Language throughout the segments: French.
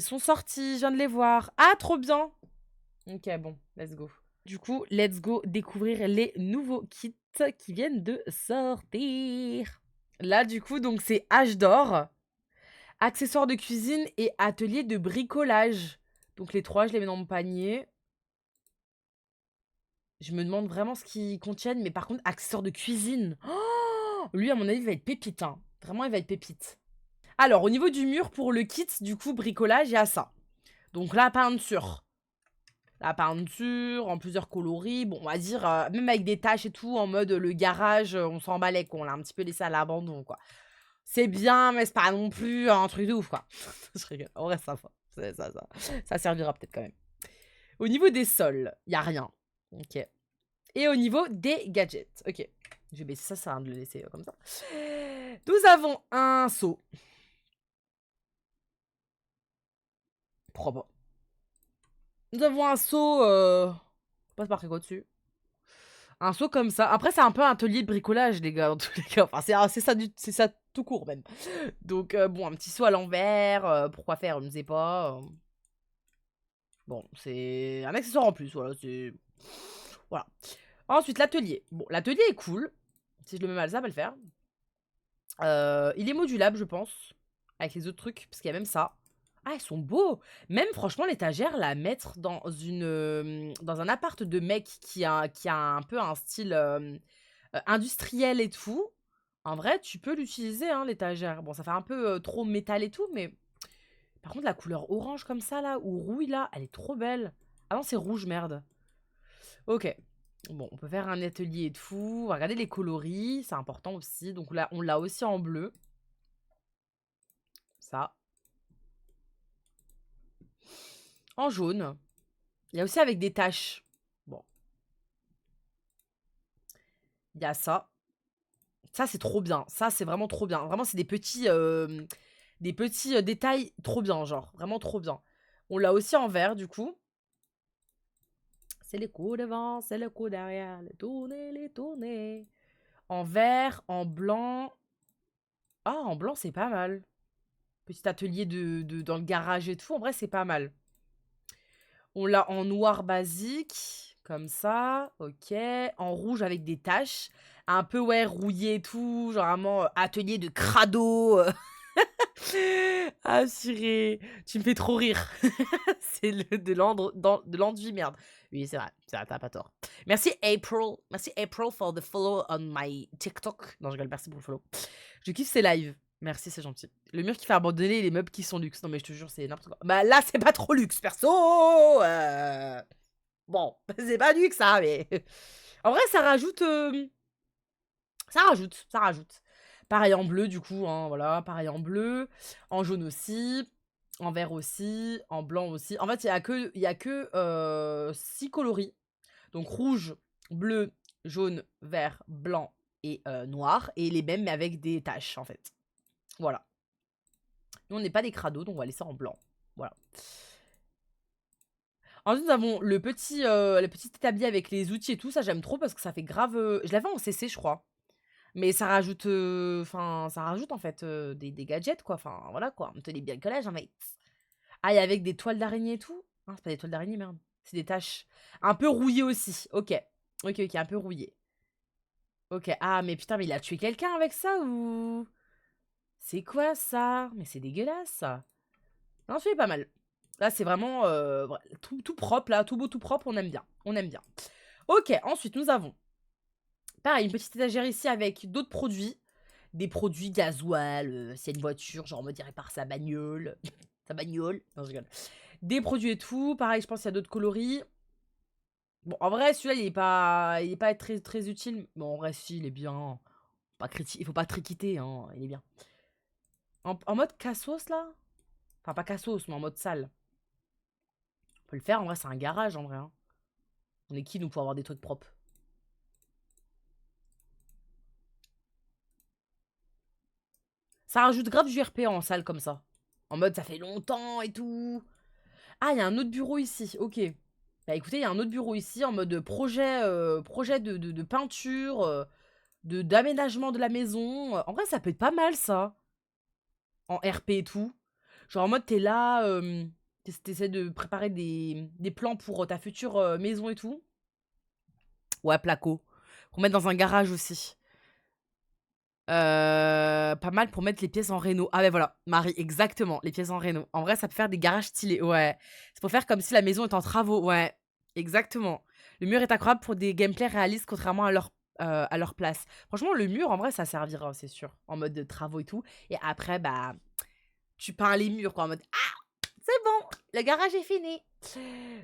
Ils sont sortis, je viens de les voir. Ah, trop bien! OK, bon, let's go. Du coup, let's go découvrir les nouveaux kits qui viennent de sortir. Là, du coup, donc c'est âge d'or, accessoires de cuisine et atelier de bricolage. Donc les 3, je les mets dans mon panier. Je me demande vraiment ce qu'ils contiennent, mais par contre, accessoires de cuisine. Oh, lui, à mon avis, il va être pépite, hein. Vraiment, il va être pépite. Alors, au niveau du mur, pour le kit, du coup, bricolage, il y a ça. Donc la peinture. La peinture en plusieurs coloris. Bon, on va dire, même avec des taches et tout, en mode, le garage, on s'en balait, quoi. On l'a un petit peu laissé à l'abandon, quoi. C'est bien, mais c'est pas non plus un truc de ouf, quoi. Je rigole. En vrai, ça va. Ça servira peut-être quand même. Au niveau des sols, il y a rien. OK. Et au niveau des gadgets, OK. Je vais baisser ça sert à rien de le laisser, comme ça. Nous avons un seau. Propre. Nous avons un seau, pas marqué quoi dessus. Un seau comme ça. Après, c'est un peu un atelier de bricolage, les gars, dans tous les cas. Enfin, c'est ça tout court, même. Donc, bon, un petit seau à l'envers, pourquoi faire? Je ne sais pas, Bon, c'est un accessoire en plus, voilà, c'est voilà. Ensuite, l'atelier. Bon, l'atelier est cool. Si je le mets mal, ça va le faire. Il est modulable, je pense, avec les autres trucs, parce qu'il y a même ça. Ah, ils sont beaux! Même franchement, l'étagère, la mettre dans un appart de mec qui a un peu un style, industriel et tout, en vrai, tu peux l'utiliser, hein, l'étagère. Bon, ça fait un peu, trop métal et tout, mais par contre, la couleur orange comme ça, là, ou rouille, là, elle est trop belle. Ah non, c'est rouge, merde. OK. Bon, on peut faire un atelier et tout. On va regarder les coloris, c'est important aussi. Donc là, on l'a aussi en bleu. Ça. En jaune. Il y a aussi avec des taches. Bon, il y a ça. Ça, c'est trop bien. Ça, c'est vraiment trop bien. Vraiment, c'est des petits, détails trop bien, genre. Vraiment trop bien. On l'a aussi en vert, du coup. C'est les coups devant, c'est le coup derrière. Les tourner, les tourner. En vert, en blanc. Ah, en blanc, c'est pas mal. Petit atelier dans le garage et tout. En vrai, c'est pas mal. On l'a en noir basique, comme ça, OK. En rouge avec des taches, un peu, ouais, rouillé et tout, genre vraiment, atelier de crado, Ah purée, tu me fais trop rire. C'est le de l'enduit, merde. Oui, c'est vrai, tu pas tort. Merci April. Merci April for the follow on my TikTok. Non, je rigole, merci pour le follow. Je kiffe ces lives. Merci, c'est gentil. Le mur qui fait abandonner les meubles qui sont luxe. Non, mais je te jure, c'est n'importe quoi. Bah là, c'est pas trop luxe, perso. Bon, c'est pas luxe, ça, mais en vrai, ça rajoute, ça rajoute. Pareil en bleu, du coup, hein, voilà, pareil en bleu, en jaune aussi, en vert aussi, en blanc aussi. En fait, il y a que 6 coloris. Donc rouge, bleu, jaune, vert, blanc et noir. Et les mêmes, mais avec des taches, en fait. Voilà. Nous, on n'est pas des crados, donc on va laisser en blanc. Voilà. Ensuite, nous avons le petit établi avec les outils et tout. Ça, j'aime trop parce que ça fait grave. Je l'avais en CC, je crois. Mais ça rajoute, enfin, ça rajoute en fait des gadgets, quoi. Enfin, voilà, quoi. On te dit bien le collège, hein, mate. Ah, et avec des toiles d'araignée et tout? Ah, c'est pas des toiles d'araignée, merde. C'est des taches. Un peu rouillées aussi. Ok. Ok, ok, un peu rouillé. Ok. Ah, mais putain, mais il a tué quelqu'un avec ça ou. C'est quoi ça? Mais c'est dégueulasse, ça. Non, celui est pas mal. Là, c'est vraiment tout propre, là. Tout beau, tout propre. On aime bien. On aime bien. Ok, ensuite, nous avons. Pareil, une petite étagère ici avec d'autres produits. Des produits gasoil, s'il y a une voiture, genre en mode il répare sa bagnole. Sa bagnole. Non, je rigole. Des produits et tout. Pareil, je pense qu'il y a d'autres coloris. Bon, en vrai, celui-là, il est pas très, très utile. Bon, en vrai, si, il est bien. Il faut pas triquiter, hein. Il est bien. En mode cassos, là? Enfin, pas cassos, mais en mode sale. On peut le faire, en vrai, c'est un garage, en vrai, hein. On est qui, nous, pour avoir des trucs propres? Ça rajoute grave du RP en salle comme ça. En mode, ça fait longtemps et tout. Ah, il y a un autre bureau ici, OK. Bah, écoutez, il y a un autre bureau ici en mode projet de peinture, d'aménagement de la maison. En vrai, ça peut être pas mal ça, en RP et tout. Genre en mode, t'es là, tu de préparer des plans pour, ta future, maison et tout. Ouais, placo. Pour mettre dans un garage aussi. Pas mal pour mettre les pièces en réno. Ah ouais, voilà, Marie, exactement, les pièces en réno. En vrai, ça peut faire des garages stylés, ouais. C'est pour faire comme si la maison est en travaux, ouais, exactement. Le mur est incroyable pour des gameplays réalistes contrairement à leur place. Franchement, le mur, en vrai, ça servira, c'est sûr, en mode de travaux et tout. Et après, bah, tu peins les murs, quoi, en mode: «Ah, c'est bon, le garage est fini».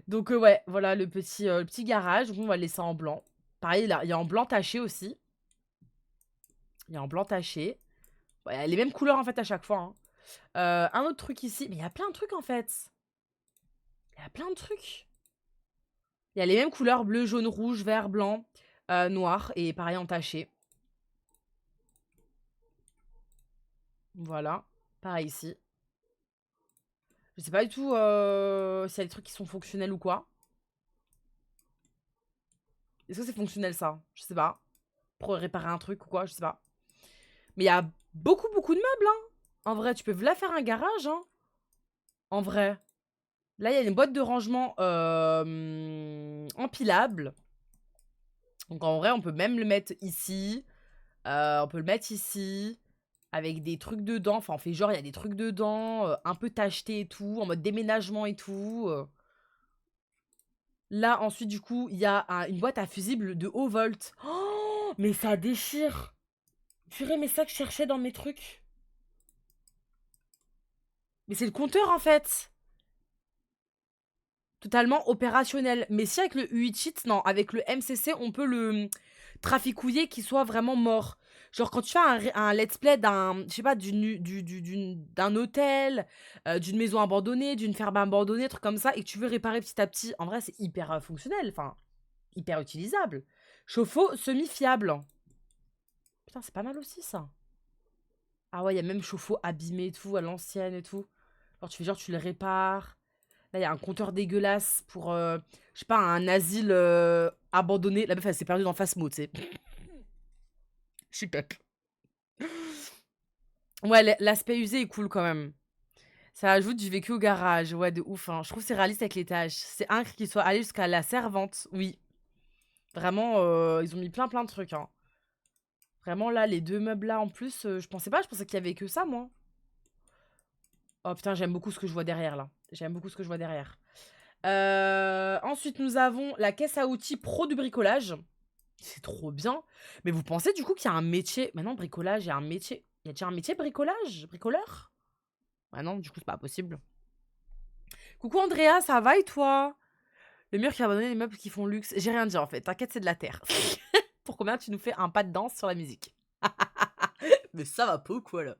Donc ouais, voilà le petit garage. Donc on va le laisser en blanc. Pareil, là, il y a en blanc taché aussi. Il y a en blanc taché. Ouais, les mêmes couleurs, en fait, à chaque fois, hein. Un autre truc ici, mais il y a plein de trucs, en fait. Il y a plein de trucs. Il y a les mêmes couleurs, bleu, jaune, rouge, vert, blanc, noir et pareil entaché. Voilà, pareil ici. Je sais pas du tout, s'il y a des trucs qui sont fonctionnels ou quoi. Est-ce que c'est fonctionnel ça? Je sais pas. Pour réparer un truc ou quoi, je sais pas. Mais il y a beaucoup, beaucoup de meubles, hein. En vrai, tu peux là faire un garage, hein. En vrai. Là, il y a une boîte de rangement, empilable. Donc en vrai, on peut même le mettre ici. On peut le mettre ici, avec des trucs dedans. Enfin, on fait genre, il y a des trucs dedans, un peu tacheté et tout, en mode déménagement et tout. Là, ensuite, du coup, il y a une boîte à fusibles de haut volt. Oh, mais ça déchire. Purée, mais ça que je cherchais dans mes trucs. Mais c'est le compteur, en fait. Totalement opérationnel. Mais si avec le UI cheat, non, avec le MCC, on peut le traficouiller qu'il soit vraiment mort. Genre quand tu fais un let's play d'un, je sais pas, d'un hôtel, d'une maison abandonnée, d'une ferme abandonnée, truc comme ça, et que tu veux réparer petit à petit, en vrai c'est hyper fonctionnel, enfin, hyper utilisable. Chauffe-eau semi-fiable. Putain, c'est pas mal aussi ça. Ah ouais, il y a même chauffe-eau abîmé et tout, à l'ancienne et tout. Genre tu le répares. Là, il y a un compteur dégueulasse pour, je sais pas, un asile abandonné. La meuf, elle s'est perdue dans Phasmo, tu sais. Je suis pep. Ouais, l'aspect usé est cool quand même. Ça ajoute du vécu au garage. Ouais, de ouf, hein. Je trouve que c'est réaliste avec les tâches. C'est incre qu'il soit allé jusqu'à la servante. Oui. Vraiment, ils ont mis plein plein de trucs, hein. Vraiment, là, les deux meubles là en plus, je pensais pas, je pensais qu'il y avait que ça, moi. Oh putain, j'aime beaucoup ce que je vois derrière là. J'aime beaucoup ce que je vois derrière. Ensuite, nous avons la caisse à outils pro du bricolage. C'est trop bien. Mais vous pensez du coup qu'il y a un métier. Maintenant, bricolage, il y a un métier. Il y a déjà un métier bricolage? Bricoleur? Ah non, du coup, c'est pas possible. Coucou Andrea, ça va et toi? Le mur qui a abandonné les meubles qui font luxe. J'ai rien dit en fait. T'inquiète, c'est de la terre. Pour combien tu nous fais un pas de danse sur la musique? Mais ça va pas ou quoi là?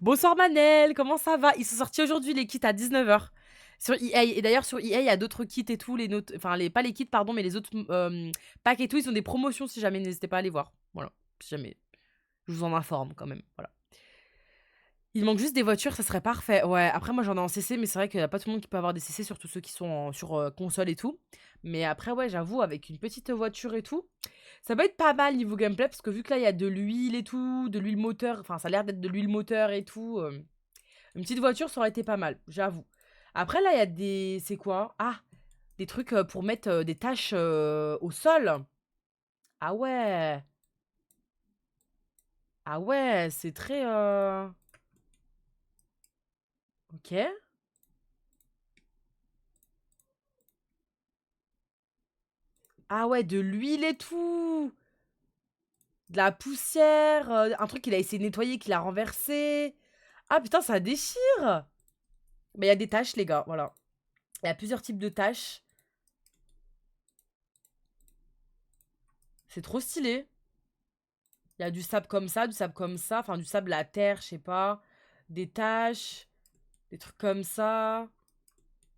Bonsoir Manel, comment ça va? Ils sont sortis aujourd'hui les kits à 19h sur EA. Et d'ailleurs sur EA, il y a d'autres kits et tout, les notes, enfin pas les kits pardon, mais les autres packs et tout, ils ont des promotions si jamais, n'hésitez pas à aller voir. Voilà, si jamais. Je vous en informe quand même, voilà. Il manque juste des voitures, ça serait parfait. Ouais, après moi j'en ai en CC, mais c'est vrai qu'il y a pas tout le monde qui peut avoir des CC, surtout ceux qui sont sur console et tout. Mais après ouais, j'avoue, avec une petite voiture et tout, ça peut être pas mal niveau gameplay, parce que vu que là il y a de l'huile et tout, de l'huile moteur, enfin ça a l'air d'être de l'huile moteur et tout. Une petite voiture, ça aurait été pas mal, j'avoue. Après là, il y a des... C'est quoi? Ah, des trucs pour mettre des tâches au sol. Ah ouais. Ah ouais, c'est très... Ok. Ah ouais, de l'huile et tout. De la poussière. Un truc qu'il a essayé de nettoyer, qu'il a renversé. Ah putain, ça déchire. Mais il y a des tâches, les gars, voilà. Il y a plusieurs types de tâches. C'est trop stylé. Il y a du sable comme ça, du sable comme ça. Enfin, du sable à terre, je sais pas. Des tâches. Des trucs comme ça.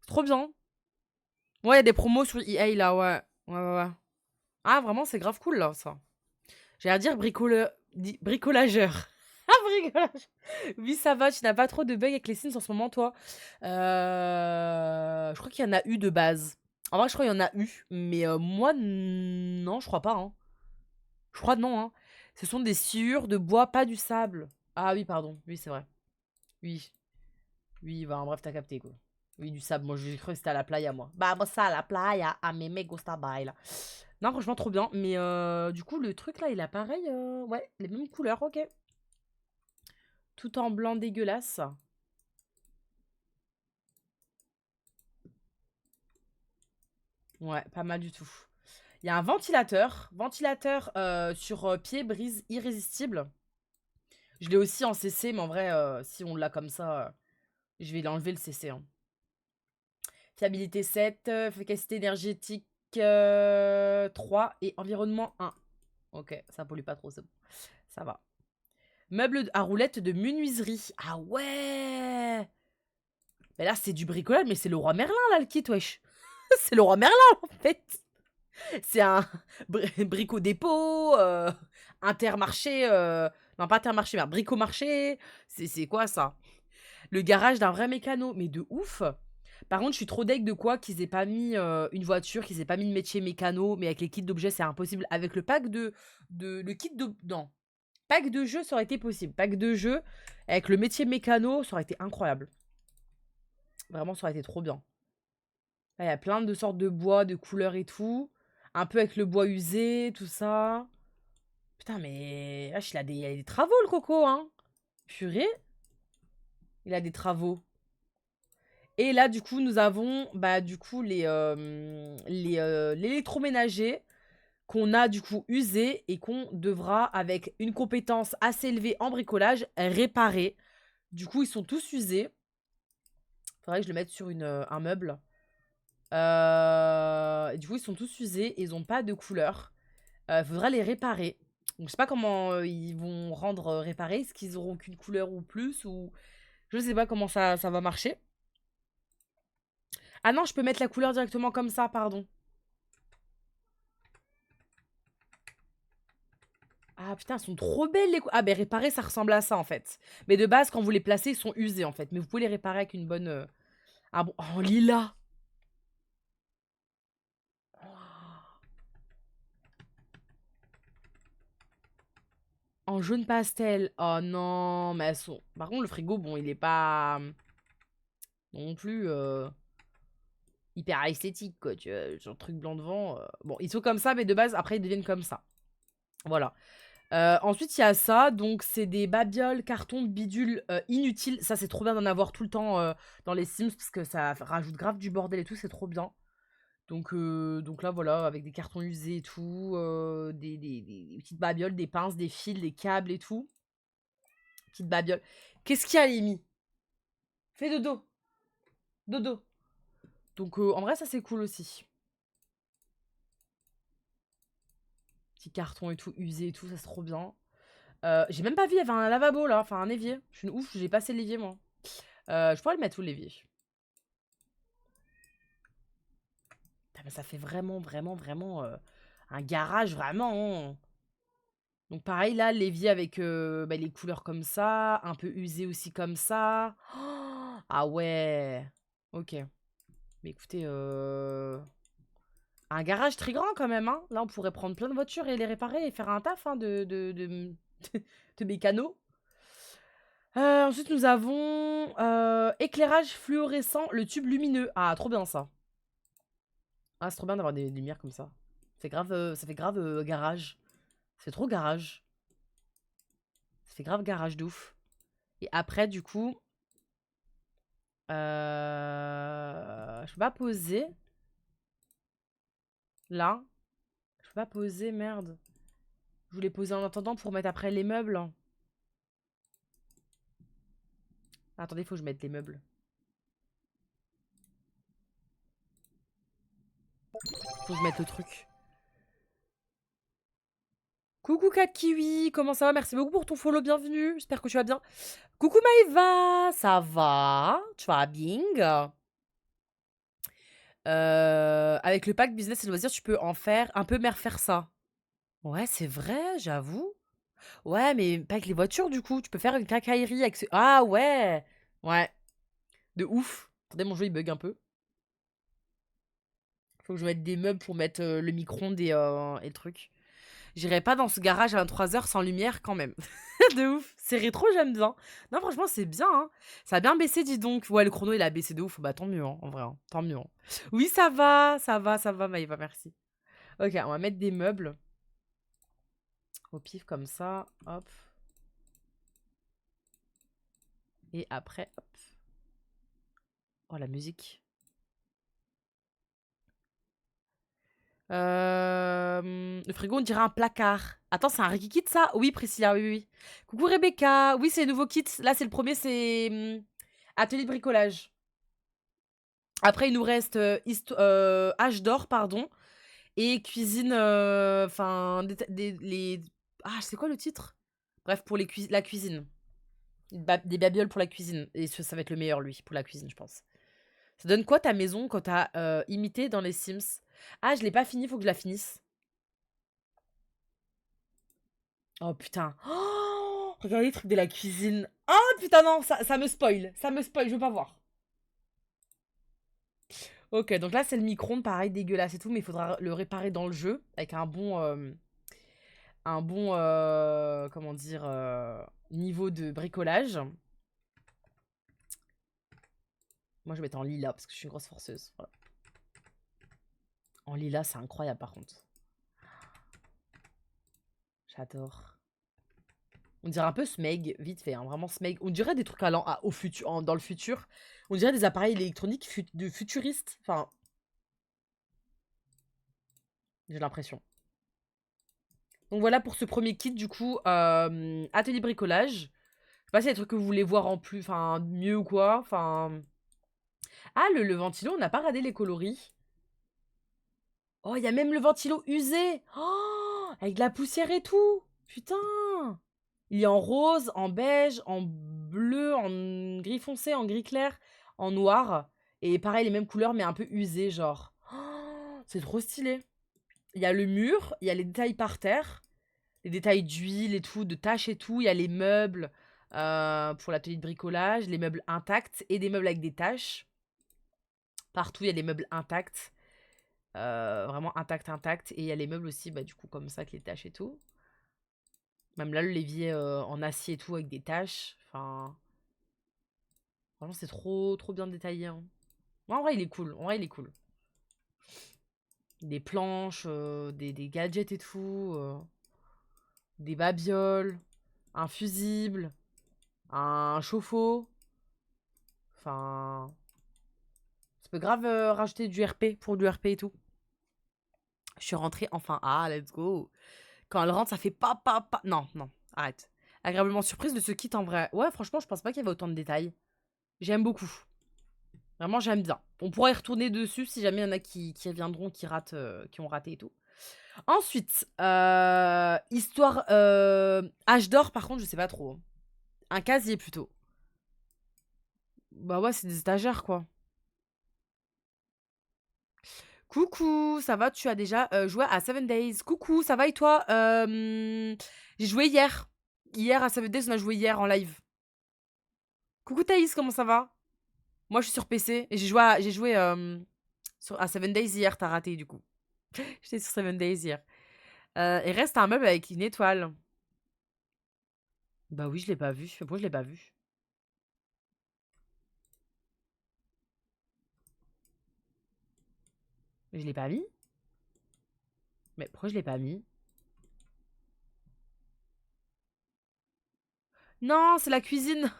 C'est trop bien. Ouais, il y a des promos sur EA, là, ouais. Ouais, ouais, ouais. Ah, vraiment, c'est grave cool, là, ça. J'allais dire bricolageur. Ah, bricolage. Oui, ça va, tu n'as pas trop de bugs avec les Sims en ce moment, toi? Je crois qu'il y en a eu de base. En vrai, je crois qu'il y en a eu, mais moi, non, je crois pas, hein. Je crois non, hein. Ce sont des sciures de bois, pas du sable. Ah oui, pardon. Oui, c'est vrai. Oui. Oui, bah, en bref, t'as capté, quoi. Oui, du sable. Moi, j'ai cru que c'était à la playa, moi. Bah, moi, ça, à la playa, a me me gusta baila. Non, franchement, trop bien. Mais du coup, le truc, là, il a pareil. Ouais, les mêmes couleurs, ok. Tout en blanc dégueulasse. Ouais, pas mal du tout. Il y a un ventilateur. Ventilateur sur pied brise irrésistible. Je l'ai aussi en CC, mais en vrai, si on l'a comme ça, je vais l'enlever le CC, hein. Fiabilité 7, efficacité énergétique 3 et environnement 1. Ok, ça pollue pas trop, c'est bon. Ça va. Meuble à roulettes de menuiserie. Ah ouais. Mais là, c'est du bricolage, mais c'est le roi Merlin, là, le kit, wesh. C'est le roi Merlin, en fait. C'est un brico-dépôt, intermarché, non pas intermarché, mais un bricomarché. C'est quoi ça? Le garage d'un vrai mécano, mais de ouf. Par contre, je suis trop deg de quoi qu'ils aient pas mis une voiture, qu'ils aient pas mis le métier mécano, mais avec les kits d'objets, c'est impossible. Avec le pack le kit de, non, pack de jeu, ça aurait été possible. Pack de jeu, avec le métier mécano, ça aurait été incroyable. Vraiment, ça aurait été trop bien. Là, il y a plein de sortes de bois, de couleurs et tout. Un peu avec le bois usé, tout ça. Putain, mais... Wesh, il a des travaux, le coco, hein. Purée. Il a des travaux. Et là, du coup, nous avons, bah, du coup, l'électroménager qu'on a, du coup, usé et qu'on devra, avec une compétence assez élevée en bricolage, réparer. Du coup, ils sont tous usés. Faudrait que je le mette sur un meuble. Du coup, ils sont tous usés et ils ont pas de couleur. Faudra les réparer. Donc, je sais pas comment ils vont rendre réparer. Est-ce qu'ils auront qu'une couleur ou plus ou... Je sais pas comment ça va marcher. Ah non, je peux mettre la couleur directement comme ça, pardon. Ah putain, elles sont trop belles les Ah ben réparer, ça ressemble à ça en fait. Mais de base, quand vous les placez, ils sont usés en fait. Mais vous pouvez les réparer avec une bonne... Ah bon, en lilas. En jaune pastel. Oh non, mais elles sont... Par contre, le frigo, bon, il est pas non plus hyper esthétique, quoi. Tu vois, genre truc blanc devant. Bon, ils sont comme ça, mais de base, après, ils deviennent comme ça. Voilà. Ensuite, il y a ça. Donc, c'est des babioles, cartons, bidules inutiles. Ça, c'est trop bien d'en avoir tout le temps dans les Sims parce que ça rajoute grave du bordel et tout. C'est trop bien. Donc là, voilà, avec des cartons usés et tout, des petites babioles, des pinces, des fils, des câbles et tout. Petite babiole. Qu'est-ce qu'il y a, Amy? Fais dodo. Dodo. Donc, en vrai, ça, c'est cool aussi. Petit carton et tout, usé et tout, ça, c'est trop bien. J'ai même pas vu, il y avait un lavabo, là. Enfin, un évier. Je suis une ouf, j'ai passé l'évier, moi. Je pourrais le mettre où, l'évier? Putain, mais ça fait vraiment, vraiment, vraiment un garage, vraiment, hein. Donc pareil, là, l'évier avec bah, les couleurs comme ça, un peu usé aussi comme ça. Oh, ah ouais. Ok. Mais écoutez, un garage très grand quand même, hein. Là, on pourrait prendre plein de voitures et les réparer et faire un taf hein, de mécano. Ensuite, nous avons éclairage fluorescent, le tube lumineux. Ah, trop bien ça. Ah, c'est trop bien d'avoir des lumières comme ça. Ça fait grave garage. C'est trop garage. Ça fait grave garage de ouf. Et après, du coup, je peux pas poser. Là. Je peux pas poser, merde. Je voulais poser en attendant pour mettre après les meubles. Attendez, faut que je mette les meubles. Faut que je mette le truc. Coucou Cat Kiwi, comment ça va? Merci beaucoup pour ton follow, bienvenue. J'espère que tu vas bien. Coucou Maëva, ça va? Tu vas bien? Avec le pack business et loisirs, tu peux en faire un peu mais refaire ça. Ouais, c'est vrai, j'avoue. Ouais, mais pas avec les voitures du coup. Tu peux faire une quincaillerie avec ce... Ah ouais. Ouais, de ouf. Attendez, mon jeu il bug un peu. Faut que je mette des meubles pour mettre le micro-ondes et le truc. J'irai pas dans ce garage à 23h sans lumière quand même. De ouf. C'est rétro, j'aime bien. Non, franchement, c'est bien, hein. Ça a bien baissé, dis donc. Ouais, le chrono, il a baissé de ouf. Bah, tant mieux, hein, en vrai, hein. Tant mieux, hein. Oui, ça va, Maïva, merci. OK, on va mettre des meubles au pif comme ça, hop. Et après, hop. Oh, la musique. Le frigo, on dirait un placard. Attends, c'est un Ricky Kit, ça? Oui, Priscilla, oui, oui, oui. Coucou Rebecca. Oui, c'est les nouveaux kits. Là, c'est le premier, c'est atelier de bricolage. Après, il nous reste âge d'or, pardon. Et cuisine, enfin, les... Ah, c'est quoi le titre? Bref, pour la cuisine. Des babioles pour la cuisine. Et ça va être le meilleur, lui, pour la cuisine, je pense. Ça donne quoi ta maison quand t'as imité dans les Sims? Ah, je l'ai pas fini, faut que je la finisse. Oh putain. Oh, regardez les trucs de la cuisine. Oh putain, non, ça me spoil. Ça me spoil, je veux pas voir. Ok, donc là, c'est le micro-ondes, pareil, dégueulasse et tout, mais il faudra le réparer dans le jeu avec un bon, comment dire, niveau de bricolage. Moi, je vais mettre en lilas parce que je suis une grosse forceuse. Voilà. En lilas, c'est incroyable par contre. J'adore. On dirait un peu Smeg, vite fait, hein, vraiment Smeg. On dirait des trucs dans le futur. On dirait des appareils électroniques de futuristes. Enfin, j'ai l'impression. Donc voilà pour ce premier kit, du coup, atelier bricolage. Je sais pas s'il y a des trucs que vous voulez voir en plus, enfin, mieux ou quoi. Enfin. Ah, le ventilo, on n'a pas regardé les coloris. Oh, il y a même le ventilo usé. Oh, avec de la poussière et tout. Putain. Il est en rose, en beige, en bleu, en gris foncé, en gris clair, en noir. Et pareil, les mêmes couleurs, mais un peu usées, genre. Oh, c'est trop stylé. Il y a le mur, il y a les détails par terre, les détails d'huile et tout, de taches et tout. Il y a les meubles pour l'atelier de bricolage, les meubles intacts et des meubles avec des taches. Partout, il y a les meubles intacts. Vraiment intacts. Et il y a les meubles aussi, bah, du coup, comme ça, avec les taches et tout. Même là, le l'évier en acier et tout, avec des taches. Enfin, vraiment, c'est trop, trop bien détaillé, hein. Ouais, en vrai, il est cool. En vrai, il est cool. Des planches, des gadgets et tout. Des babioles. Un fusible. Un chauffe-eau. Enfin, ça peut grave rajouter du RP pour du RP et tout. Je suis rentrée enfin. Ah, let's go. Quand elle rentre, ça fait pas. Non, non, arrête. Agréablement surprise de ce kit en vrai. Ouais, franchement, je pense pas qu'il y avait autant de détails. J'aime beaucoup. Vraiment, j'aime bien. On pourra y retourner dessus si jamais il y en a qui reviendront, qui ont raté et tout. Ensuite, histoire âge d'or, par contre, je sais pas trop. Un casier plutôt. Bah ouais, c'est des étagères quoi. Coucou, ça va? Tu as déjà joué à Seven Days? Coucou, ça va et toi? J'ai joué hier. Hier à Seven Days, on a joué hier en live. Coucou Thaïs, comment ça va? Moi, je suis sur PC et j'ai joué à Seven Days hier. T'as raté du coup. J'étais sur Seven Days hier. Il reste un meuble avec une étoile. Bah oui, je l'ai pas vu. Pourquoi je l'ai pas vu? Mais je l'ai pas mis? Mais pourquoi je l'ai pas mis? Non, c'est la cuisine.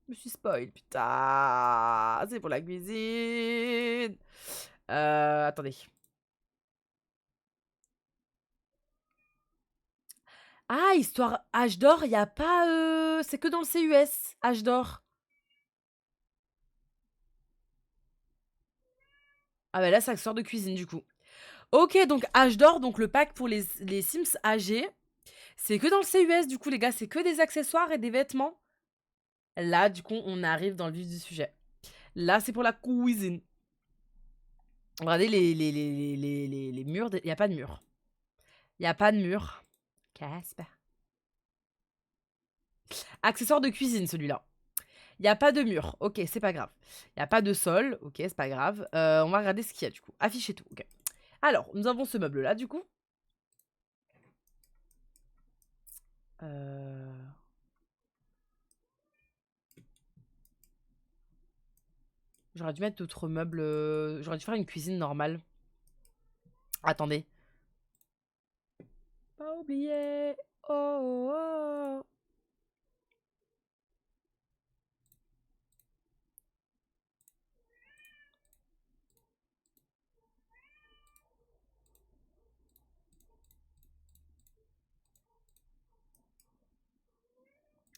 Je me suis spoil, putain. C'est pour la cuisine. Attendez. Ah, histoire H d'or, y a pas. C'est que dans le CUS, H d'or. Ah bah là, c'est accessoire de cuisine du coup. Ok, donc H d'or, donc le pack pour les Sims âgés. C'est que dans le CUS, du coup, les gars, c'est que des accessoires et des vêtements. Là, du coup, on arrive dans le vif du sujet. Là, c'est pour la cuisine. Regardez les murs. Il n'y a pas de mur. Il n'y a pas de mur. Casper. Accessoire de cuisine, celui-là. Il n'y a pas de mur. Ok, c'est pas grave. Il n'y a pas de sol. Ok, c'est pas grave. On va regarder ce qu'il y a, du coup. Afficher tout. Ok. Alors, nous avons ce meuble-là, du coup. J'aurais dû mettre d'autres meubles. J'aurais dû faire une cuisine normale. Attendez. Pas oublier. Oh, oh, oh.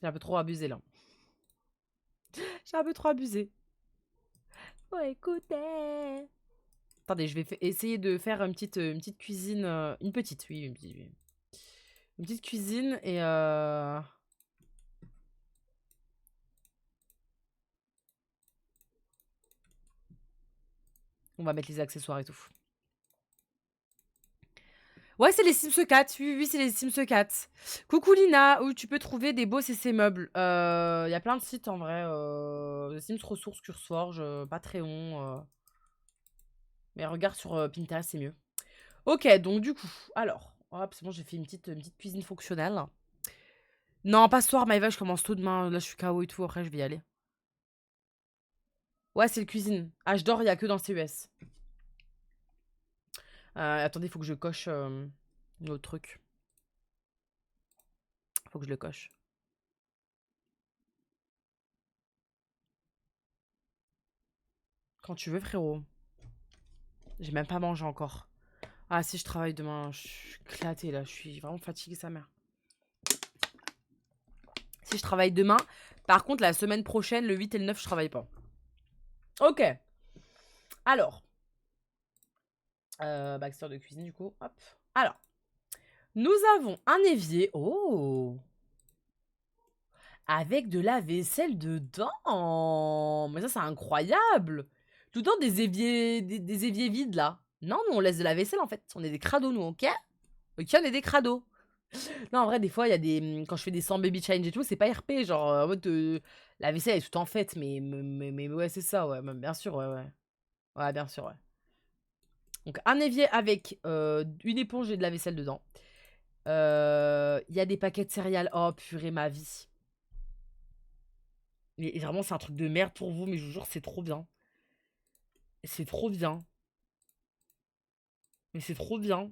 J'ai un peu trop abusé là. J'ai un peu trop abusé. Oh, écoutez. Attendez, je vais essayer de faire une petite cuisine. Une petite, oui, oui. Une petite cuisine et on va mettre les accessoires et tout. Ouais, c'est les Sims 4. Oui, oui, c'est les Sims 4. Coucou Lina, où tu peux trouver des beaux CC meubles. Il y a plein de sites en vrai. Sims Ressources, CurseForge, Patreon. Mais regarde sur Pinterest, c'est mieux. Ok, donc du coup, alors. Hop, c'est bon, j'ai fait une petite cuisine fonctionnelle. Non, pas ce soir, Maëva, je commence tôt demain. Là, je suis KO et tout. Après, je vais y aller. Ouais, c'est le cuisine. Ah, je dors, il y a que dans le CES. Attendez, il faut que je coche l'autre truc. Faut que je le coche. Quand tu veux, frérot. J'ai même pas mangé encore. Ah, si je travaille demain, je suis éclatée là. Je suis vraiment fatiguée, sa mère. Si je travaille demain, par contre, la semaine prochaine, le 8 et le 9, je travaille pas. Ok. Alors. Baxter de cuisine, du coup. Hop. Alors. Nous avons un évier. Oh! Avec de la vaisselle dedans. Mais ça, c'est incroyable. Tout le temps des éviers, des éviers vides, là. Non, nous, on laisse de la vaisselle, en fait. On est des crados, nous, ok? Ok, on est des crados. Non, en vrai, des fois, il y a des. Quand je fais des 100 baby challenge et tout, c'est pas RP. Genre, en mode. La vaisselle est tout en fait. Mais ouais, c'est ça, ouais. Bien sûr, ouais, ouais. Ouais, bien sûr, ouais. Donc, un évier avec une éponge et de la vaisselle dedans. Il y a des paquets de céréales. Oh, purée, ma vie. Mais vraiment, c'est un truc de merde pour vous, mais je vous jure, c'est trop bien. C'est trop bien. Mais c'est trop bien.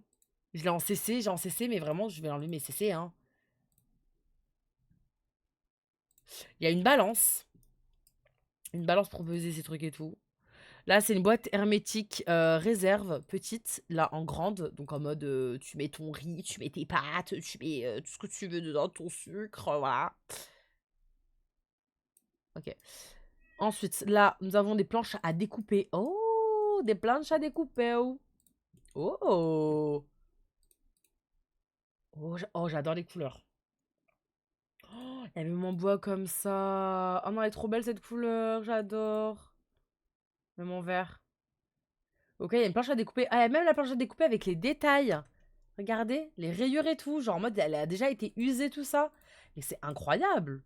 Je l'ai en CC, j'ai en CC, mais vraiment, je vais enlever mes CC, hein. Il y a une balance. Une balance pour peser ces trucs et tout. Là, c'est une boîte hermétique réserve, petite, là, en grande. Donc, en mode, tu mets ton riz, tu mets tes pâtes, tu mets tout ce que tu veux dedans, ton sucre, voilà. Ok. Ensuite, là, nous avons des planches à découper. Oh, des planches à découper. Oh, oh, oh, j'adore les couleurs. Oh, elle même en bois comme ça. Oh non, elle est trop belle cette couleur, j'adore. Même en vert. Ok, il y a une planche à découper. Ah, il y a même la planche à découper avec les détails. Regardez, les rayures et tout. Genre en mode, elle a déjà été usée, tout ça. Mais c'est incroyable.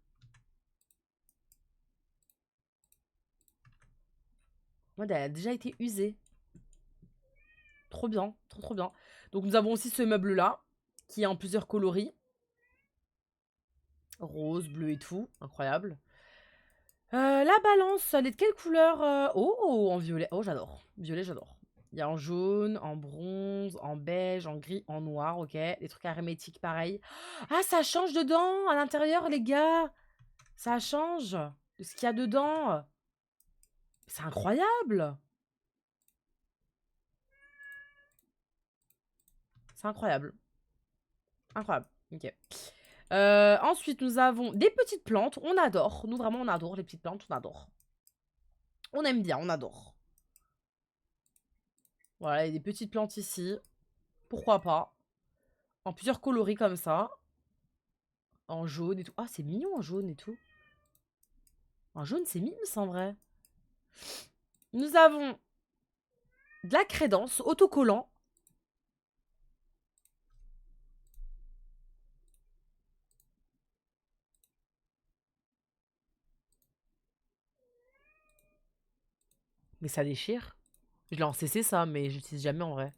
En mode, elle a déjà été usée. Trop bien, trop trop bien. Donc nous avons aussi ce meuble-là, qui est en plusieurs coloris. Rose, bleu et tout. Incroyable. La balance, elle est de quelle couleur Oh, en violet. Oh, j'adore. Violet, j'adore. Il y a en jaune, en bronze, en beige, en gris, en noir, ok. Les trucs hermétiques, pareil. Ah, ça change dedans, à l'intérieur, les gars. Ça change de ce qu'il y a dedans. C'est incroyable. C'est incroyable. Incroyable. Ok. Ensuite, nous avons des petites plantes. On adore. Nous, vraiment, on adore les petites plantes. On adore. On aime bien, on adore. Voilà, il y a des petites plantes ici. Pourquoi pas. En plusieurs coloris comme ça. En jaune et tout. Ah, c'est mignon en jaune et tout. En jaune, c'est mimes en vrai. Nous avons de la crédence autocollant. Mais ça déchire. Je l'ai en CC ça, mais je l'utilise jamais en vrai.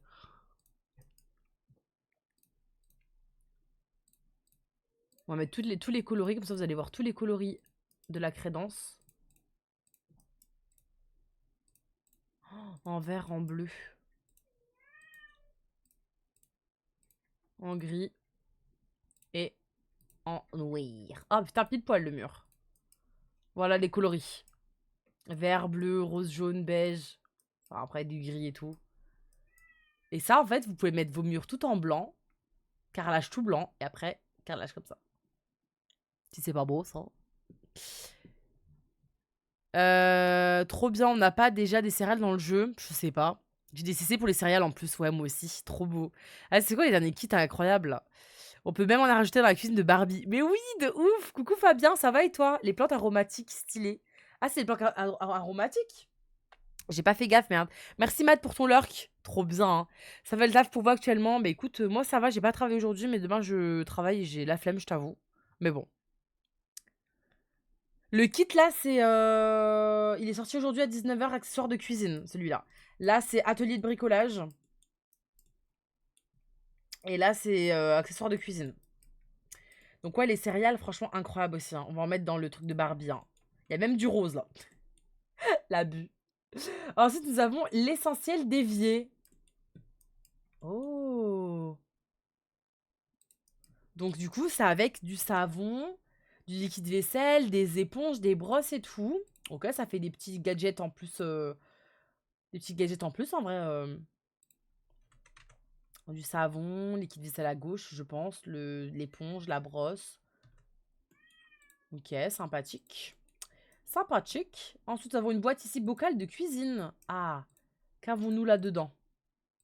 On va mettre tous les coloris, comme ça vous allez voir tous les coloris de la crédence. En vert, en bleu, en gris et en noir. Ah putain, pile poil le mur. Voilà les coloris. Vert, bleu, rose, jaune, beige. Enfin, après du gris et tout. Et ça, en fait, vous pouvez mettre vos murs tout en blanc. Carrelage tout blanc. Et après, carrelage comme ça. Si c'est pas beau, ça. Trop bien, on n'a pas déjà des céréales dans le jeu? Je sais pas. J'ai des CC pour les céréales en plus, ouais, moi aussi. Trop beau. Ah, c'est quoi les derniers kits incroyables là? On peut même en rajouter dans la cuisine de Barbie. Mais oui, de ouf! Coucou Fabien, ça va et toi? Les plantes aromatiques stylées. Ah, c'est les plantes aromatiques? J'ai pas fait gaffe, merde. Merci Matt pour ton lurk. Trop bien, hein. Ça fait le taf pour vous actuellement. Mais écoute, moi ça va, j'ai pas travaillé aujourd'hui, mais demain je travaille et j'ai la flemme, je t'avoue. Mais bon. Le kit là, c'est. Il est sorti aujourd'hui à 19h, accessoires de cuisine, celui-là. Là, c'est atelier de bricolage. Et là, c'est accessoires de cuisine. Donc, ouais, les céréales, franchement, incroyable aussi, hein. On va en mettre dans le truc de Barbie, hein. Il y a même du rose là. L'abus. Ensuite, nous avons l'essentiel d'évier. Oh! Donc, du coup, c'est avec du savon, du liquide vaisselle, des éponges, des brosses et tout. Ok, ça fait des petits gadgets en plus. Des petits gadgets en plus, en vrai. Du savon, liquide vaisselle à gauche, je pense. L'éponge, la brosse. Ok, sympathique. Sympathique. Ensuite, nous avons une boîte ici, bocal de cuisine. Ah, qu'avons-nous là-dedans?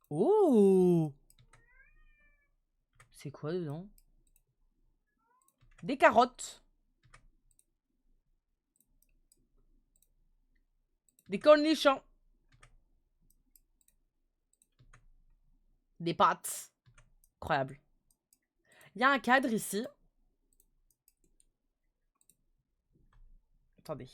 Oh! C'est quoi dedans? Des carottes. Des cornichons. Des pâtes. Incroyable. Il y a un cadre ici. Attendez.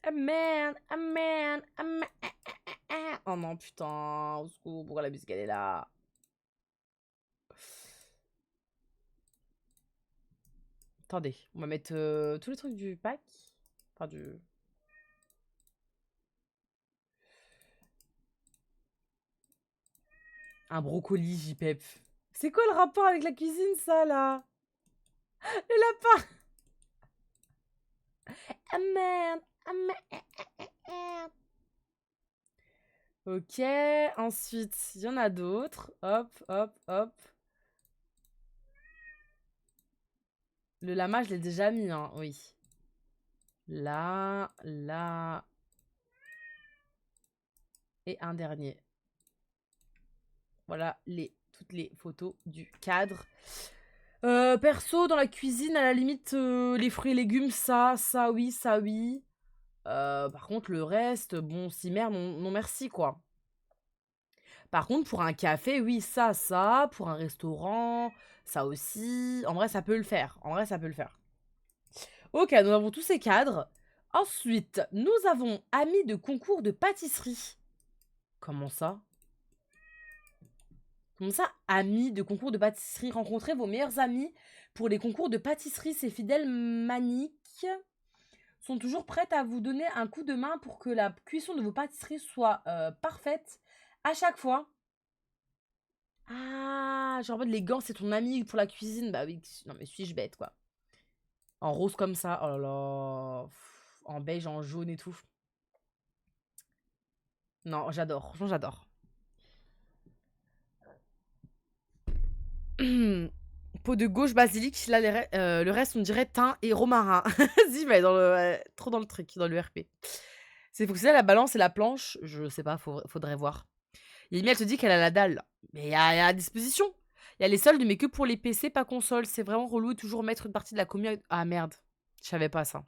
A man, a man, a man. Oh non, putain. Au secours, pourquoi la musique elle est là? Attendez, on va mettre tous les trucs du pack. Enfin, du. Un brocoli, JPEP. C'est quoi le rapport avec la cuisine, ça, là? Le lapin! Ah merde! Ah merde! Ok, ensuite, il y en a d'autres. Hop, hop, hop. Le lama, je l'ai déjà mis, hein, oui. Là, là. Et un dernier. Voilà toutes les photos du cadre. Perso, dans la cuisine, à la limite, les fruits et légumes, ça oui, ça oui. Par contre, le reste, bon, si merde, non, non merci, quoi. Par contre, pour un café, oui, ça. Pour un restaurant, ça aussi. En vrai, ça peut le faire. En vrai, ça peut le faire. Ok, nous avons tous ces cadres. Ensuite, nous avons amis de concours de pâtisserie. Comment ça? Comment ça, amis de concours de pâtisserie? Rencontrez vos meilleurs amis pour les concours de pâtisserie. Ces fidèles maniques sont toujours prêtes à vous donner un coup de main pour que la cuisson de vos pâtisseries soit parfaite à chaque fois. Ah, genre en mode les gants, c'est ton ami pour la cuisine. Bah oui, non mais suis-je bête, quoi. En rose comme ça, oh là là. En beige, en jaune et tout. Non, j'adore, franchement j'adore. Peau de gauche, basilic, là le reste on dirait thym et romarin. Vas-y, mais trop dans le truc, dans le RP. C'est fonctionnel la balance et la planche, je sais pas, faudrait voir. Yemi, elle te dit qu'elle a la dalle. Mais il y a à disposition. Il y a les soldes, mais que pour les PC, pas console. C'est vraiment relou de toujours mettre une partie de la commu. Ah merde, je savais pas ça.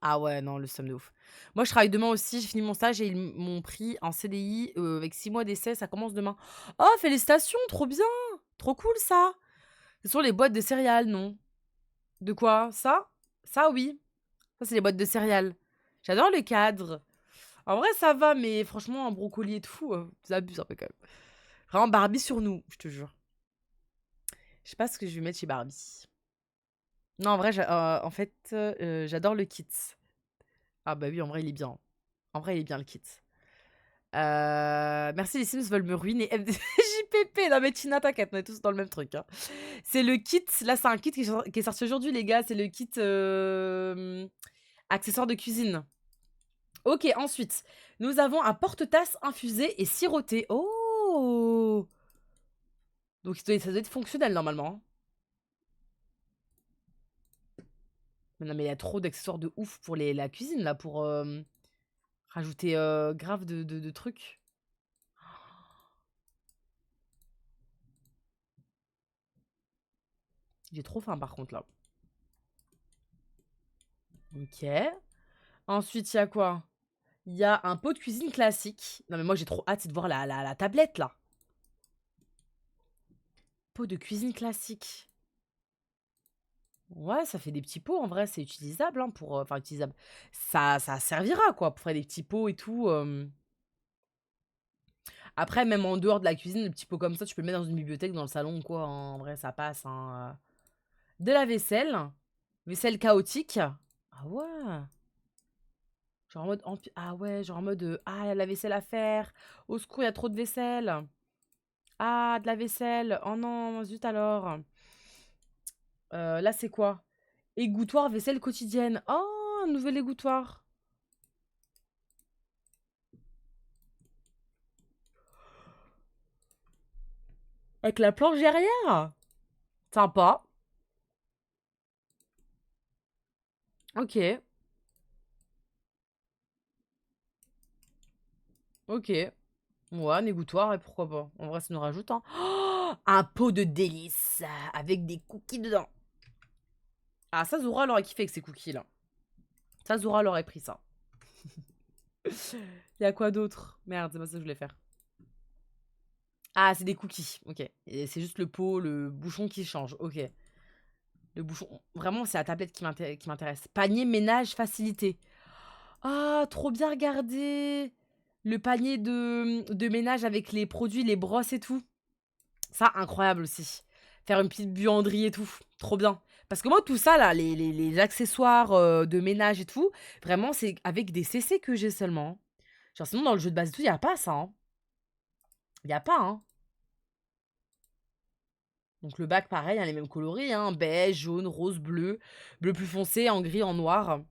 Ah ouais, non, le somme de ouf. Moi, je travaille demain aussi. J'ai fini mon stage et ils m'ont pris en CDI avec 6 mois d'essai. Ça commence demain. Oh, félicitations, trop bien. Trop cool ça. Ce sont les boîtes de céréales, non? De quoi? Ça? Ça, oui. Ça, c'est les boîtes de céréales. J'adore le cadre. En vrai, ça va, mais franchement, un brocoli et tout, ça abuse un peu quand même. Vraiment Barbie sur nous, je te jure. Je sais pas ce que je vais mettre chez Barbie. Non, en vrai, en fait, j'adore le kit. Ah bah oui, en vrai, il est bien. En vrai, il est bien le kit. Merci, les Sims veulent me ruiner. JPP, non mais Tina, t'inquiète, on est tous dans le même truc, hein. C'est le kit, là, c'est un kit qui est sorti aujourd'hui, les gars. C'est le kit accessoire de cuisine. Ok, ensuite, nous avons un porte-tasse infusé et siroté. Oh! Donc ça doit être fonctionnel normalement, hein. Mais non, mais il y a trop d'accessoires de ouf pour la cuisine, là, pour rajouter grave de trucs. J'ai trop faim, par contre, là. Ok. Ensuite, il y a quoi? Il y a un pot de cuisine classique. Non, mais moi, j'ai trop hâte, c'est de voir la tablette, là. Pot de cuisine classique. Ouais, ça fait des petits pots, en vrai, c'est utilisable, hein, pour... Enfin, utilisable. Ça servira, quoi, pour faire des petits pots et tout. Après, même en dehors de la cuisine, le petit pot comme ça, tu peux le mettre dans une bibliothèque, dans le salon, quoi. En vrai, ça passe, hein. De la vaisselle. Vaisselle chaotique. Ah ouais. Genre en mode... Ah ouais, genre en mode... ah, il y a de la vaisselle à faire. Au secours, il y a trop de vaisselle. Ah, de la vaisselle. Oh non, zut alors. Là, c'est quoi? Égouttoir vaisselle quotidienne. Oh, un nouvel égouttoir. Avec la planche derrière. Sympa. Ok. Ok. Ouais, un égouttoir, et pourquoi pas. En vrai, ça nous rajoute, hein. Oh, un pot de délices avec des cookies dedans. Ah, ça, Zora, elle aurait kiffé avec ces cookies-là. Ça, Zora, elle aurait pris ça. Il y a quoi d'autre? Merde, c'est pas ça que je voulais faire. Ah, c'est des cookies. Ok. Et c'est juste le pot, le bouchon qui change. Ok. Le bouchon. Vraiment, c'est la tablette qui m'intéresse. Panier ménage facilité. Ah, trop bien regardé. Le panier de ménage avec les produits, les brosses et tout. Ça, incroyable aussi. Faire une petite buanderie et tout. Trop bien. Parce que moi, tout ça, là, les accessoires de ménage et tout, vraiment, c'est avec des CC que j'ai seulement. Genre, sinon, dans le jeu de base et tout, il n'y a pas ça, hein. Il n'y a pas, hein. Donc, le bac, pareil, hein, les mêmes coloris, hein. Beige, jaune, rose, bleu. Bleu plus foncé, en gris, en noir.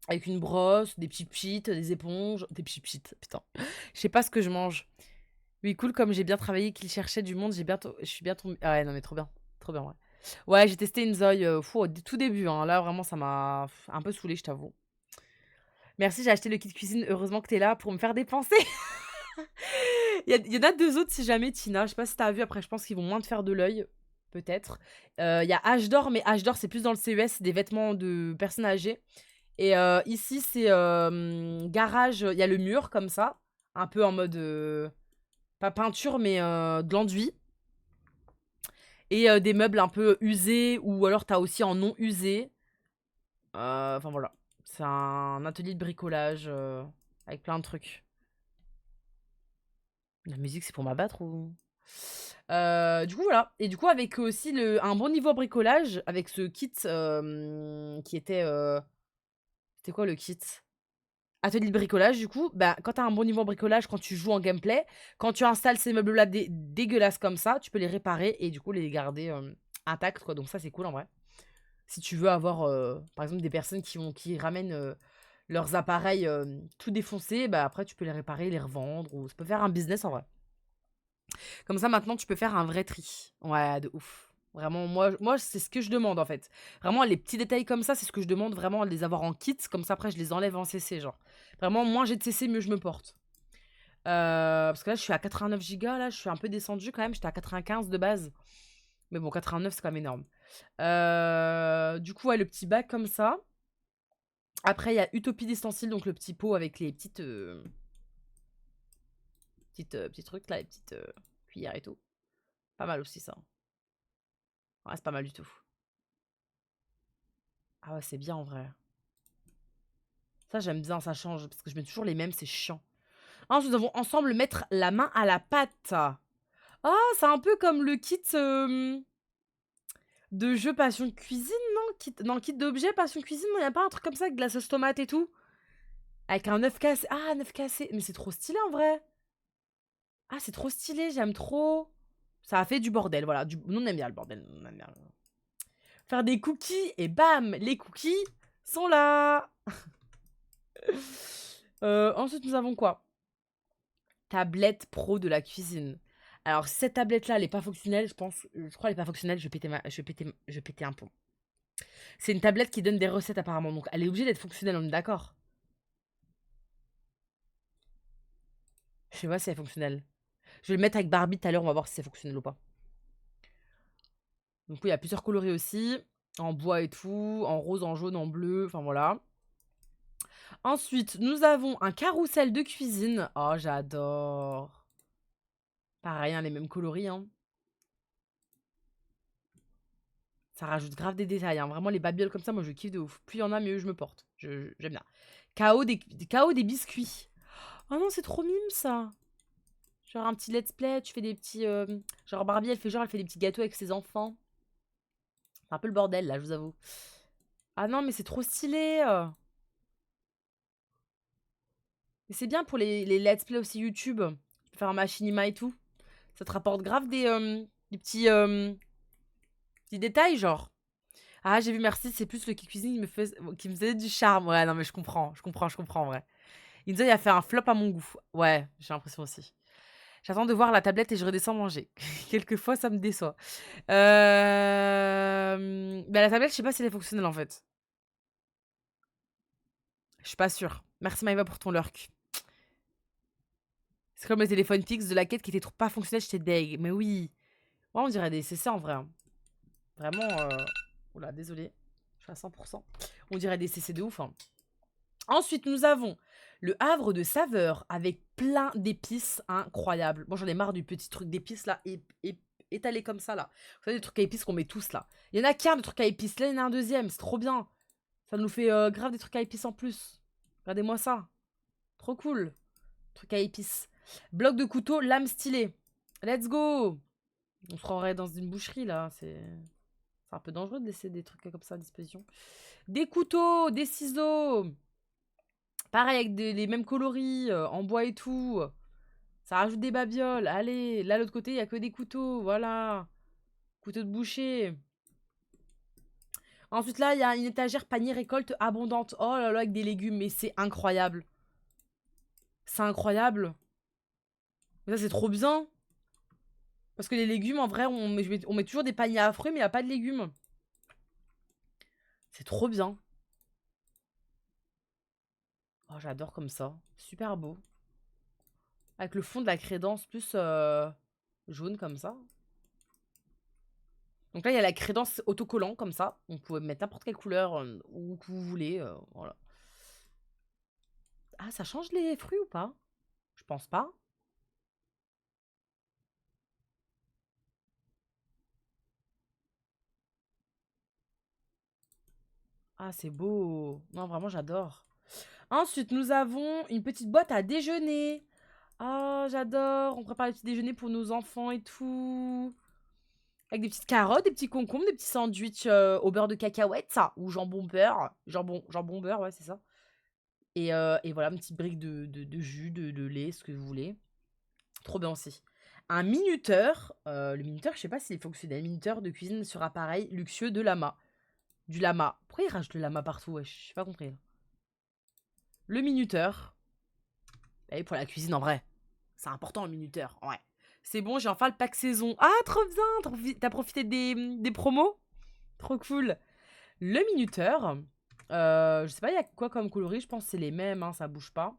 Avec une brosse, des petits pits, des éponges. Des petits pits, putain. Je sais pas ce que je mange. Oui, cool, comme j'ai bien travaillé, qu'il cherchait du monde, je suis bien tombée. Ah ouais, non, mais trop bien. Trop bien, ouais. Ouais, j'ai testé une Zoï au tout début, hein. Là, vraiment, ça m'a un peu saoulée, je t'avoue. Merci, j'ai acheté le kit cuisine. Heureusement que t'es là pour me faire dépenser. Il y en a deux autres, si jamais, Tina. Je sais pas si t'as vu, après, je pense qu'ils vont moins te faire de l'œil. Peut-être. Il y a H d'or, mais H d'or, c'est plus dans le CES, c'est des vêtements de personnes âgées. Et ici, c'est garage. Il y a le mur, comme ça. Un peu en mode. Pas peinture, mais de l'enduit. Et des meubles un peu usés, ou alors t'as aussi en non usé. Enfin voilà. C'est un atelier de bricolage avec plein de trucs. La musique, c'est pour m'abattre ou... Du coup, voilà. Et du coup, avec aussi un bon niveau bricolage, avec ce kit qui était... C'était quoi le kit? Atelier de bricolage, du coup, bah, quand t'as un bon niveau en bricolage, quand tu joues en gameplay, quand tu installes ces meubles-là dégueulasses comme ça, tu peux les réparer et du coup les garder intacts, quoi. Donc ça, c'est cool en vrai. Si tu veux avoir, par exemple, des personnes qui ramènent leurs appareils tout défoncés, bah après, tu peux les réparer, les revendre, ou ça peut faire un business en vrai. Comme ça, maintenant, tu peux faire un vrai tri. Ouais, de ouf. Vraiment, moi c'est ce que je demande en fait. Vraiment, les petits détails comme ça, c'est ce que je demande vraiment de les avoir en kit. Comme ça, après, je les enlève en CC. Genre, vraiment, moins j'ai de CC, mieux je me porte. Parce que là, je suis à 89 gigas. Là, je suis un peu descendu quand même. J'étais à 95 de base. Mais bon, 89, c'est quand même énorme. Du coup, ouais, le petit bac comme ça. Après, il y a Utopie d'Ustensiles, donc le petit pot avec les petits trucs là, les petites cuillères et tout. Pas mal aussi ça. Ouais, c'est pas mal du tout. Ah ouais, c'est bien en vrai. Ça, j'aime bien, ça change. Parce que je mets toujours les mêmes, c'est chiant. Ensuite, nous avons ensemble mettre la main à la pâte. Ah, c'est un peu comme le kit de jeu passion cuisine, non? Kit d'objets passion cuisine, il n'y a pas un truc comme ça avec de la sauce tomate et tout? Avec un œuf cassé. Ah, un œuf cassé. Mais c'est trop stylé en vrai. Ah, c'est trop stylé, j'aime trop. Ça a fait du bordel, voilà. Nous, on aime bien le bordel. On aime bien faire des cookies et bam, les cookies sont là. Ensuite, nous avons quoi? Tablette pro de la cuisine. Alors, si cette tablette-là, elle est pas fonctionnelle, je crois qu'elle est pas fonctionnelle, je vais péter un plomb. C'est une tablette qui donne des recettes apparemment, donc elle est obligée d'être fonctionnelle, on est d'accord? Je sais pas si elle est fonctionnelle. Je vais le mettre avec Barbie tout à l'heure, on va voir si c'est fonctionnel ou pas. Donc oui, il y a plusieurs coloris aussi, en bois et tout, en rose, en jaune, en bleu, enfin voilà. Ensuite, nous avons un carrousel de cuisine. Oh, j'adore. Pareil, hein, les mêmes coloris, hein. Ça rajoute grave des détails, hein. Vraiment, les babioles comme ça, moi, je kiffe de ouf. Plus il y en a, mieux je me porte. J'aime bien. Chaos des biscuits. Oh non, c'est trop mime, ça. Genre un petit let's play, tu fais des petits... Genre Barbie, elle fait des petits gâteaux avec ses enfants. C'est un peu le bordel, là, je vous avoue. Ah non, mais c'est trop stylé. Mais c'est bien pour les let's play aussi YouTube. Tu peux faire un machinima et tout. Ça te rapporte grave des petits détails, genre. Ah, j'ai vu, merci, c'est plus le cuisine qui me faisait du charme. Ouais, non, mais je comprends, en vrai. Inzo, il a fait un flop à mon goût. Ouais, j'ai l'impression aussi. J'attends de voir la tablette et je redescends manger. Quelquefois, ça me déçoit. Bah, la tablette, je sais pas si elle est fonctionnelle, en fait. Je suis pas sûre. Merci, Maïva, pour ton lurk. C'est comme le téléphone fixe de la quête qui était trop pas fonctionnel, j'étais deg. Mais oui. Ouais, on dirait des... C'est ça, en vrai, hein. Vraiment, oula, désolé. Je suis à 100%. On dirait des CC de ouf, hein. Ensuite, nous avons le havre de saveur avec plein d'épices incroyables. Bon, j'en ai marre du petit truc d'épices là, étalé comme ça là. Vous savez, des trucs à épices qu'on met tous là. Il y en a qu'un de trucs à épices, là il y en a un deuxième, c'est trop bien. Ça nous fait grave des trucs à épices en plus. Regardez-moi ça. Trop cool. Truc à épices. Bloc de couteau, lame stylée. Let's go. On se croirait dans une boucherie là. C'est un peu dangereux de laisser des trucs comme ça à disposition. Des couteaux, des ciseaux. Pareil, avec les mêmes coloris, en bois et tout. Ça rajoute des babioles. Allez, là, de l'autre côté, il y a que des couteaux. Voilà. Couteau de boucher. Ensuite, là, il y a une étagère panier récolte abondante. Oh là là, avec des légumes. Mais c'est incroyable. C'est incroyable. Mais ça, c'est trop bien. Parce que les légumes, en vrai, on met toujours des paniers à fruits, mais il n'y a pas de légumes. C'est trop bien. Oh, j'adore comme ça. Super beau. Avec le fond de la crédence plus jaune comme ça. Donc là, il y a la crédence autocollant comme ça. On peut mettre n'importe quelle couleur où que vous voulez. Voilà. Ah, ça change les fruits ou pas? Je pense pas. Ah, c'est beau. Non, vraiment, j'adore. Ensuite, nous avons une petite boîte à déjeuner. Ah, j'adore. On prépare les petits déjeuners pour nos enfants et tout. Avec des petites carottes, des petits concombres, des petits sandwichs au beurre de cacahuète, ça. Ou jambon beurre. Jambon beurre, ouais, c'est ça. Et voilà, une petite brique de jus, de lait, ce que vous voulez. Trop bien aussi. Un minuteur. Le minuteur, je sais pas s'il est fonctionnel. Minuteur de cuisine sur appareil luxueux de lama. Du lama. Pourquoi il rajoute le lama partout? Ouais, j'ai pas compris. Le minuteur. Et pour la cuisine en vrai. C'est important le minuteur. Ouais. C'est bon, j'ai enfin le pack saison. Ah, trop bien! T'as profité des promos? Trop cool. Le minuteur. Je sais pas, il y a quoi comme coloris? Je pense que c'est les mêmes, hein, ça bouge pas.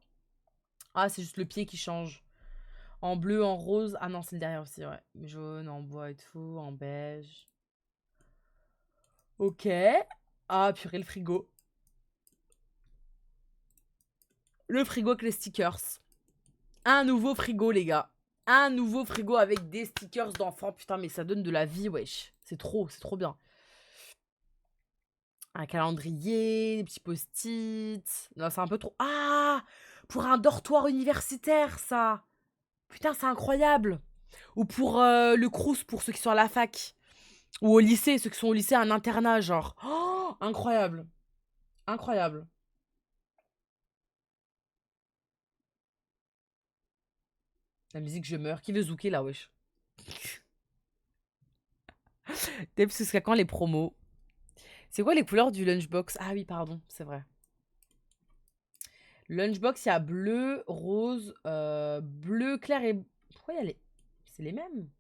Ah, c'est juste le pied qui change. En bleu, en rose. Ah non, c'est le derrière aussi, ouais. Jaune, en bois et tout, en beige. Ok. Ah, purée, le frigo. Le frigo avec les stickers. Un nouveau frigo, les gars. Un nouveau frigo avec des stickers d'enfants. Putain, mais ça donne de la vie, wesh. C'est trop bien. Un calendrier, des petits post-it. Non, c'est un peu trop... Ah! Pour un dortoir universitaire, ça. Putain, c'est incroyable. Ou pour le Crous, pour ceux qui sont à la fac. Ou au lycée, ceux qui sont au lycée, un internat, genre. Oh, incroyable. Incroyable. La musique, je meurs. Qui veut zouker là, wesh? Debs jusqu'à quand les promos? C'est quoi les couleurs du lunchbox? Ah oui, pardon, c'est vrai. Lunchbox, il y a bleu, rose, bleu clair et... Pourquoi il y a les... C'est les mêmes?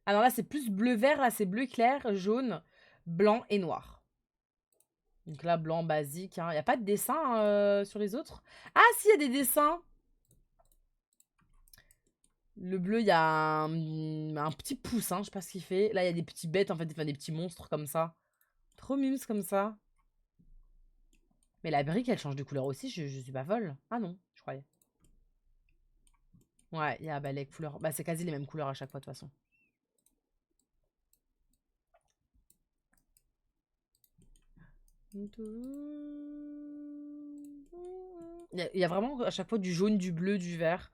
Ah non, là, c'est plus bleu-vert. Là, c'est bleu clair, jaune, blanc et noir. Donc là, blanc basique. Il n'y a pas de dessin sur les autres? Ah, si, il y a des dessins. Le bleu, il y a un petit pouce, hein, je sais pas ce qu'il fait. Là, il y a des petits bêtes, en fait, enfin, des petits monstres comme ça. Trop mimes comme ça. Mais la brique, elle change de couleur aussi, je suis pas folle. Ah non, je croyais. Ouais, il y a bah, les couleurs. Bah, c'est quasi les mêmes couleurs à chaque fois, de toute façon. Il y a vraiment à chaque fois du jaune, du bleu, du vert.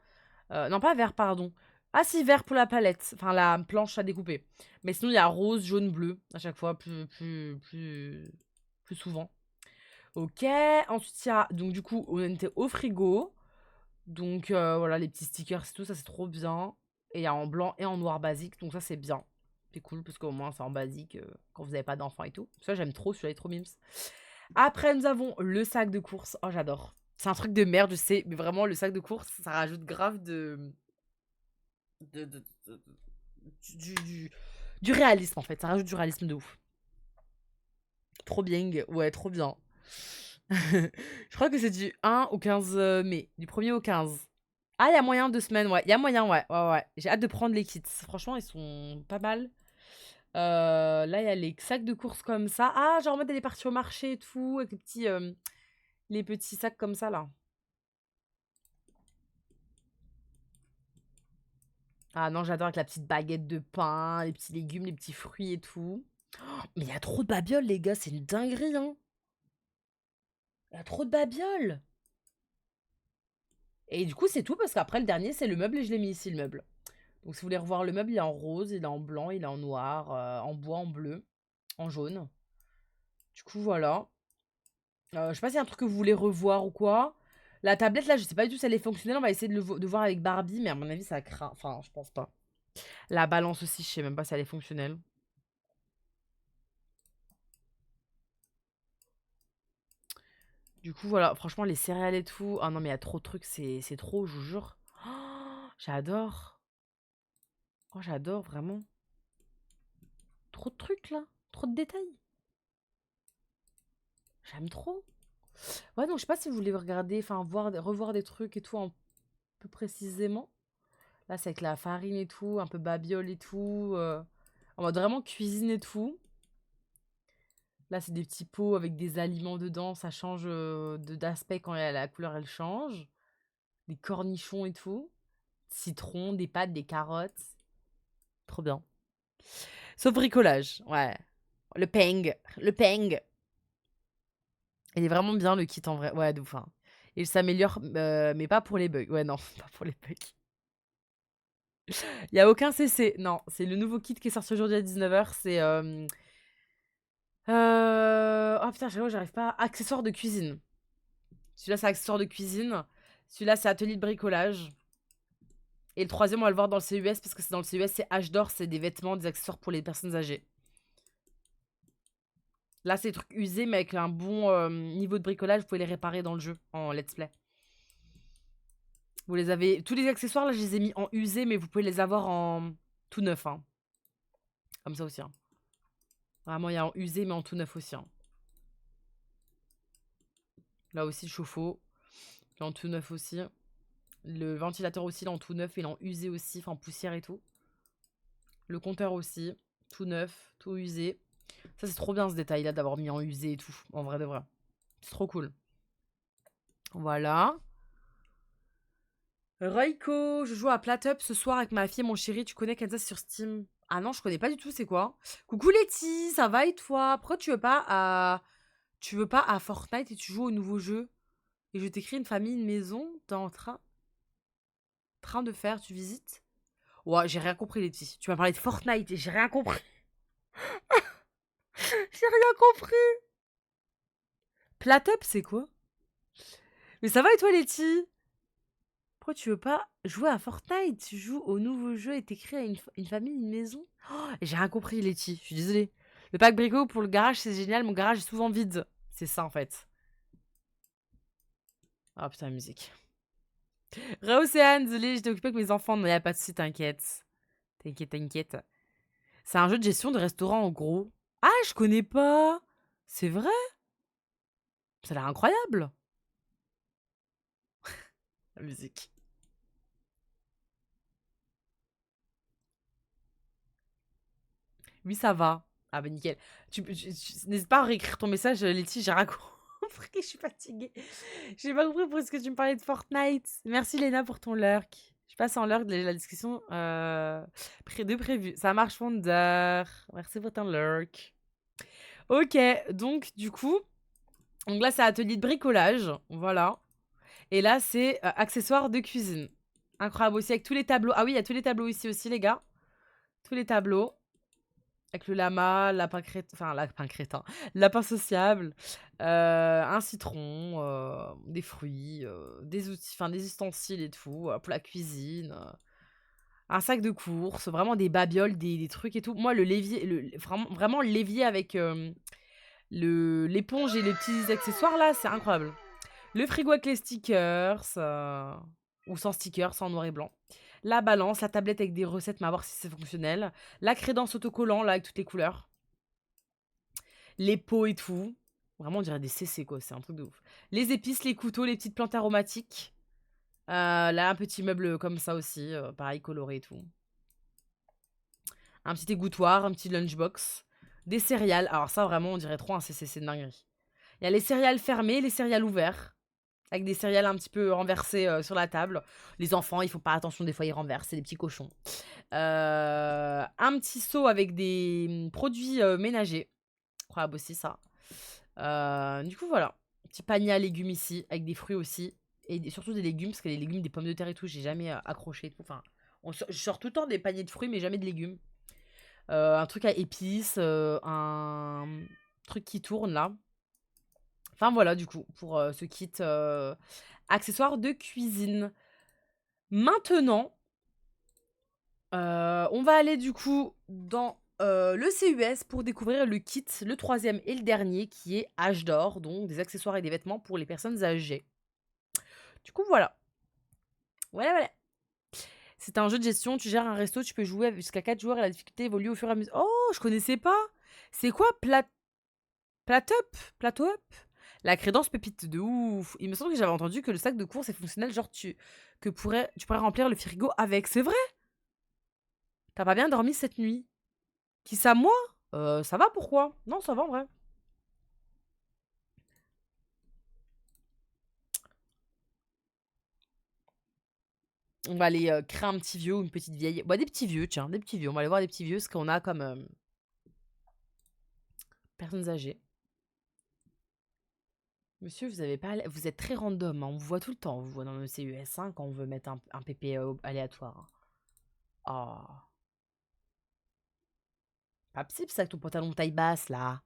Non, pas vert, pardon. Ah si, vert pour la palette. Enfin, la planche à découper. Mais sinon, il y a rose, jaune, bleu. À chaque fois, plus souvent. Ok. Ensuite, il y a... Donc, du coup, on était au frigo. Donc, voilà, les petits stickers et tout. Ça, c'est trop bien. Et il y a en blanc et en noir basique. Donc, ça, c'est bien. C'est cool parce qu'au moins, c'est en basique quand vous n'avez pas d'enfant et tout. Ça, j'aime trop. Celui-là est trop mimes. Après, nous avons le sac de course. Oh, j'adore. C'est un truc de merde, je sais. Mais vraiment, le sac de course, ça rajoute grave de, de- de- du, du, du réalisme en fait. Ça rajoute du réalisme de ouf. Trop bien. Ouais, trop bien. Je crois que c'est du 1 au 15 mai. Du 1er au 15. Ah, il y a moyen 2 semaines, ouais. Il y a moyen, ouais. Ouais, ouais. J'ai hâte de prendre les kits. Franchement, ils sont pas mal. Là, il y a les sacs de course comme ça. Ah, genre en mode elle est partie au marché et tout. Avec les petits sacs comme ça, là. Ah non, j'adore avec la petite baguette de pain, les petits légumes, les petits fruits et tout. Mais il y a trop de babioles, les gars. C'est une dinguerie, hein. Il y a trop de babioles. Et du coup, c'est tout parce qu'après, le dernier, c'est le meuble et je l'ai mis ici, le meuble. Donc, si vous voulez revoir le meuble, il est en rose, il est en blanc, il est en noir, en bois, en bleu, en jaune. Du coup, voilà. Je sais pas s'il y a un truc que vous voulez revoir ou quoi. La tablette, là, je sais pas du tout si elle est fonctionnelle. On va essayer de voir avec Barbie, mais à mon avis, ça craint. Enfin, je pense pas. La balance aussi, je sais même pas si elle est fonctionnelle. Du coup, voilà. Franchement, les céréales et tout. Ah non, mais il y a trop de trucs. C'est trop, je vous jure. Oh, j'adore. Oh, j'adore, vraiment. Trop de trucs, là. Trop de détails. J'aime trop. Ouais, donc je sais pas si vous voulez regarder, enfin voir, revoir des trucs et tout un peu précisément. Là, c'est avec la farine et tout, un peu babiole et tout. En mode vraiment cuisine et tout. Là, c'est des petits pots avec des aliments dedans. Ça change d'aspect quand la couleur elle change. Des cornichons et tout. Citron, des pâtes, des carottes. Trop bien. Sauf bricolage, ouais. Le peng. Le peng. Il est vraiment bien le kit en vrai. Ouais, de ouf, hein. Il s'améliore, mais pas pour les bugs. Ouais, non, pas pour les bugs. Il y a aucun CC. Non, c'est le nouveau kit qui est sorti aujourd'hui à 19h. C'est. Oh putain, j'arrive pas. Accessoires de cuisine. Celui-là, c'est accessoires de cuisine. Celui-là, c'est atelier de bricolage. Et le troisième, on va le voir dans le CUS parce que c'est dans le CUS, c'est H d'or, c'est des vêtements, des accessoires pour les personnes âgées. Là, c'est des trucs usés, mais avec un bon niveau de bricolage, vous pouvez les réparer dans le jeu, en let's play. Vous les avez. Tous les accessoires, là, je les ai mis en usé, mais vous pouvez les avoir en tout neuf, hein. Comme ça aussi, hein. Vraiment, il y a en usé, mais en tout neuf aussi, hein. Là aussi, le chauffe-eau. Il est en tout neuf aussi. Le ventilateur aussi, il est en tout neuf. Il est en usé aussi, enfin en poussière et tout. Le compteur aussi. Tout neuf, tout usé. Ça, c'est trop bien ce détail-là d'avoir mis en usé et tout. En vrai de vrai. C'est trop cool. Voilà. Royco, je joue à Plat Up ce soir avec ma fille et mon chéri. Tu connais Kansas sur Steam? Ah non, je connais pas du tout, c'est quoi? Coucou Letty, ça va et toi? Pourquoi tu veux pas à... Tu veux pas à Fortnite et tu joues au nouveau jeu? Et je t'écris une famille, une maison, t'es en train de faire, tu visites. Ouais, j'ai rien compris, les petits. Tu m'as parlé de Fortnite et j'ai rien compris. J'ai rien compris. Platup, c'est quoi? Mais ça va et toi, Letty? Pourquoi tu veux pas jouer à Fortnite? Tu joues au nouveau jeu et t'écris à une famille, une maison? Oh, j'ai rien compris, Letty. Je suis désolée. Le pack Brico pour le garage, c'est génial. Mon garage est souvent vide. C'est ça, en fait. Oh putain, la musique. Océane, désolée, j'étais occupée avec mes enfants. Non, y a pas de soucis, t'inquiète. T'inquiète, t'inquiète. C'est un jeu de gestion de restaurant, en gros. Ah, je connais pas. C'est vrai? Ça a l'air incroyable. La musique. Oui, ça va. Ah bah nickel. N'hésite pas à réécrire ton message, Letty, j'ai rien compris, je suis fatiguée. J'ai pas compris pour ce que tu me parlais de Fortnite. Merci Léna pour ton lurk. Je passe en lurk de la discussion de prévu. Ça marche Wonder. Merci pour ton lurk. Ok, donc du coup, donc là c'est atelier de bricolage, voilà. Et là c'est accessoires de cuisine. Incroyable aussi avec tous les tableaux. Ah oui, il y a tous les tableaux ici aussi les gars. Tous les tableaux. Avec le lama, lapin crétin, enfin lapin crétin, lapin sociable, un citron, des fruits, des outils, enfin des ustensiles et tout, pour la cuisine, un sac de courses, vraiment des babioles, des trucs et tout. Moi, le l'évier, vraiment le l'évier avec l'éponge et les petits accessoires là, c'est incroyable. Le frigo avec les stickers, ou sans stickers, sans noir et blanc. La balance, la tablette avec des recettes, mais à voir si c'est fonctionnel. La crédence autocollant, là, avec toutes les couleurs. Les pots et tout. Vraiment, on dirait des CC, quoi. C'est un truc de ouf. Les épices, les couteaux, les petites plantes aromatiques. Là, un petit meuble comme ça aussi. Pareil, coloré et tout. Un petit égouttoir, un petit lunchbox. Des céréales. Alors ça, vraiment, on dirait trop un CC, c'est une dinguerie. Il y a les céréales fermées, les céréales ouvertes. Avec des céréales un petit peu renversées sur la table. Les enfants, il faut pas attention, des fois ils renversent, c'est des petits cochons. Un petit seau avec des produits ménagers. Incroyable aussi ça. Du coup voilà. Petit panier à légumes ici, avec des fruits aussi. Et surtout des légumes, parce que les légumes, des pommes de terre et tout, j'ai jamais accroché et tout. Enfin, je sors tout le temps des paniers de fruits, mais jamais de légumes. Un truc à épices, un truc qui tourne là. Enfin voilà, du coup, pour ce kit accessoires de cuisine. Maintenant, on va aller du coup dans le CUS pour découvrir le kit, le troisième et le dernier, qui est âge d'or, donc des accessoires et des vêtements pour les personnes âgées. Du coup, voilà. Voilà, voilà. C'est un jeu de gestion, tu gères un resto, tu peux jouer jusqu'à 4 joueurs et la difficulté évolue au fur et à mesure. Oh, je connaissais pas. C'est quoi Platup? Platup? La crédence pépite de ouf. Il me semble que j'avais entendu que le sac de course est fonctionnel, genre tu pourrais remplir le frigo avec. C'est vrai? T'as pas bien dormi cette nuit? Qui ça, moi? Ça va, pourquoi? Non, ça va en vrai. On va aller créer un petit vieux ou une petite vieille. Bah, des petits vieux, tiens, des petits vieux. On va aller voir des petits vieux, ce qu'on a comme personnes âgées. Monsieur, vous êtes très random, hein. On vous voit tout le temps. On vous voit dans le CUS5 quand on veut mettre un PP aléatoire. Ah. Pas psy, ça avec ton pantalon taille basse, là.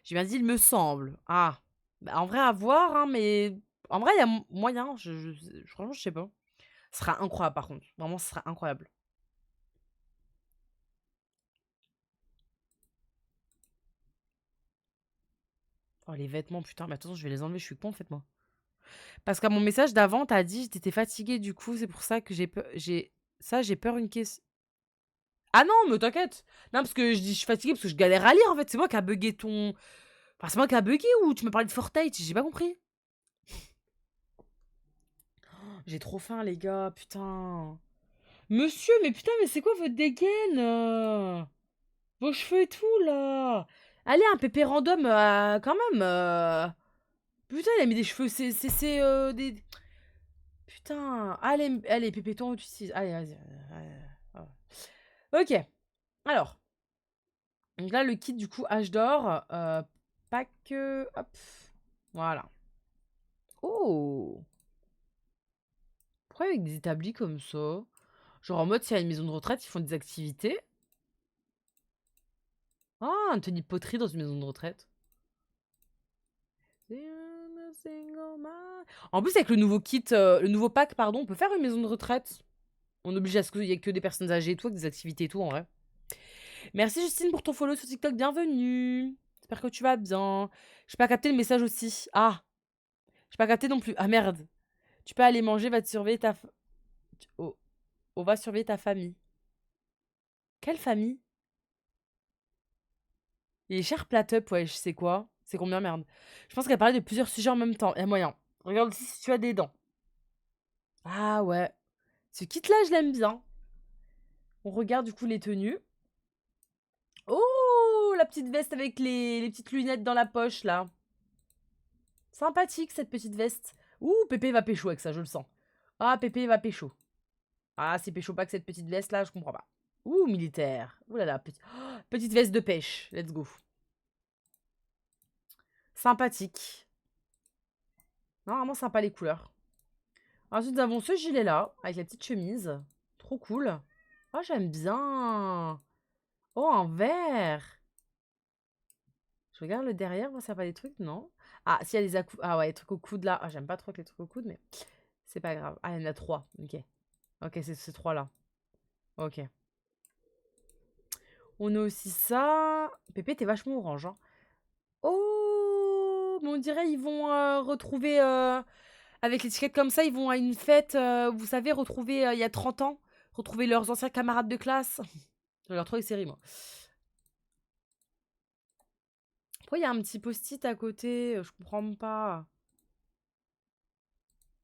J'ai bien dit, il me semble. Ah. Bah, en vrai, à voir, hein, mais en vrai, il y a moyen. Franchement, je sais pas. Ce sera incroyable, par contre. Vraiment, ce sera incroyable. Oh, les vêtements, putain, mais attention, je vais les enlever, je suis con en fait, moi. Parce qu'à mon message d'avant, t'as dit que t'étais fatiguée, du coup, c'est pour ça que j'ai peur. J'ai peur une caisse. Ah non, mais t'inquiète. Non, parce que je dis je suis fatiguée parce que je galère à lire en fait. C'est moi qui a bugué ton. Enfin, c'est moi qui a bugué ou tu me parlais de Fortnite? J'ai pas compris. J'ai trop faim, les gars, putain. Monsieur, mais putain, mais c'est quoi votre dégaine vos cheveux et tout, là. Allez, un pépé random, quand même. Putain, il a mis des cheveux, c'est des. Putain. Allez, allez, pépéton, tu sais. Allez, vas-y. Ok. Alors. Donc là, le kit, du coup, âge d'or. Pack. Hop. Voilà. Oh! Pourquoi avec des établis comme ça? Genre en mode, s'il y a une maison de retraite, ils font des activités? Ah, un tenue de poterie dans une maison de retraite. En plus, avec le nouveau kit, le nouveau pack, pardon, on peut faire une maison de retraite. On oblige à ce qu'il y ait que des personnes âgées et tout, avec des activités et tout, en vrai. Merci Justine pour ton follow sur TikTok, bienvenue. J'espère que tu vas bien. J'ai pas capté le message aussi. Ah, j'ai pas capté non plus. Ah merde. Tu peux aller manger, va te surveiller ta... Oh, on va surveiller ta famille. Quelle famille? Il est cher Platup, ouais, je sais quoi. C'est combien, merde? Je pense qu'elle parlait de plusieurs sujets en même temps. Il y a moyen. Regarde ici si tu as des dents. Ah ouais. Ce kit-là, je l'aime bien. On regarde du coup les tenues. Oh, la petite veste avec les petites lunettes dans la poche, là. Sympathique, cette petite veste. Ouh, Pépé va pécho avec ça, je le sens. Ah, Pépé va pécho. Ah, c'est pécho pas que cette petite veste-là, je comprends pas. Ouh, militaire. Ouh là là, petite veste de pêche. Let's go. Sympathique. Non, vraiment sympa les couleurs. Ensuite, nous avons ce gilet-là, avec la petite chemise. Trop cool. Oh, j'aime bien. Oh, en vert. Je regarde le derrière, voir s'il n'y a pas des trucs, non? Ah, s'il y a des ah ouais, les trucs au coude là. Ah, j'aime pas trop les trucs au coude, mais c'est pas grave. Ah, il y en a 3. Ok. Ok, c'est ces 3 là. Ok. On a aussi ça. Pépé, t'es vachement orange, hein. Oh, mais on dirait ils vont retrouver, avec l'étiquette comme ça, ils vont à une fête, vous savez, retrouver il y a 30 ans, retrouver leurs anciens camarades de classe. Je leur trouve les séries, moi. Pourquoi il y a un petit post-it à côté? Je comprends pas.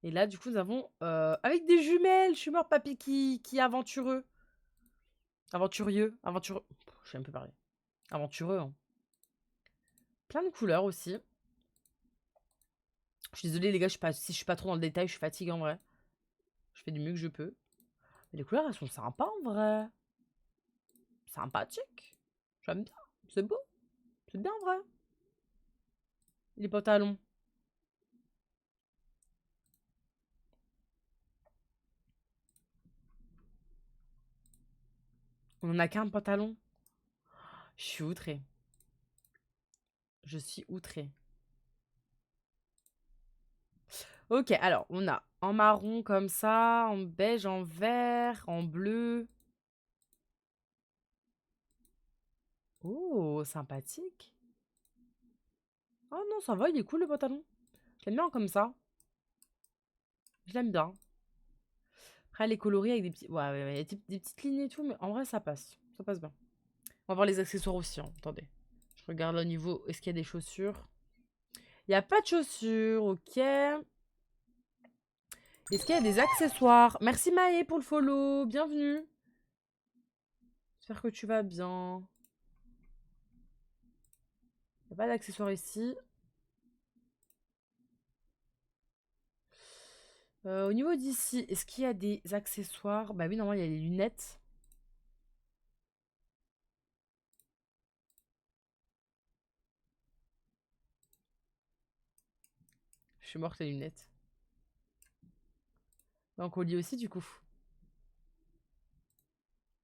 Et là, du coup, nous avons avec des jumelles. Je suis mort, papy, qui est aventureux. Aventurieux. Aventureux. Je sais un peu parler. Aventureux, hein. Plein de couleurs aussi. Je suis désolée, les gars, si je suis pas trop dans le détail, je suis fatiguée en vrai. Je fais du mieux que je peux. Mais les couleurs, elles sont sympas en vrai. Sympathique. J'aime bien. C'est beau. C'est bien en vrai. Les pantalons. On en a qu'un pantalon. Je suis outrée. Je suis outrée. Ok, alors, on a en marron comme ça, en beige, en vert, en bleu. Oh, sympathique. Oh non, ça va, il est cool le pantalon. Je l'aime bien comme ça. Je l'aime bien. Après, elle est colorée avec des petits... Ouais, ouais, ouais, des petites lignes et tout, mais en vrai, ça passe. Ça passe bien. On va voir les accessoires aussi, hein. Attendez. Je regarde au niveau... Est-ce qu'il y a des chaussures? Il n'y a pas de chaussures, ok. Est-ce qu'il y a des accessoires? Merci Maë pour le follow. Bienvenue. J'espère que tu vas bien. Il n'y a pas d'accessoires ici. Au niveau d'ici, est-ce qu'il y a des accessoires? Bah oui, normalement, il y a les lunettes. Je suis morte les lunettes. Donc, au lit aussi, du coup.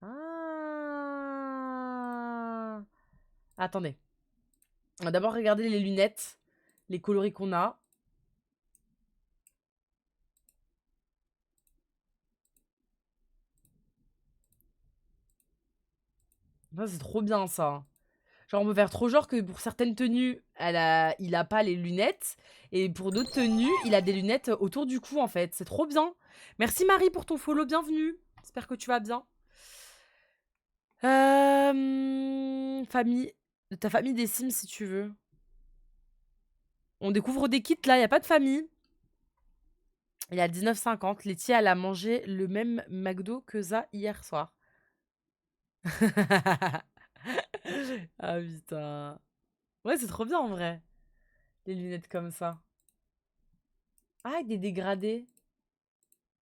Ah! Attendez. On va d'abord regarder les lunettes, les coloris qu'on a. Ça, c'est trop bien, ça. Genre, on peut faire trop genre que pour certaines tenues, il a pas les lunettes. Et pour d'autres tenues, il a des lunettes autour du cou, en fait. C'est trop bien. Merci Marie pour ton follow, bienvenue. J'espère que tu vas bien. Famille. De ta famille des Sims, si tu veux. On découvre des kits, là, il a pas de famille. Il est à 19,50. Letty, elle a mangé le même McDo que ça hier soir. Ah putain. Ouais, c'est trop bien en vrai. Les lunettes comme ça. Ah, avec des dégradés.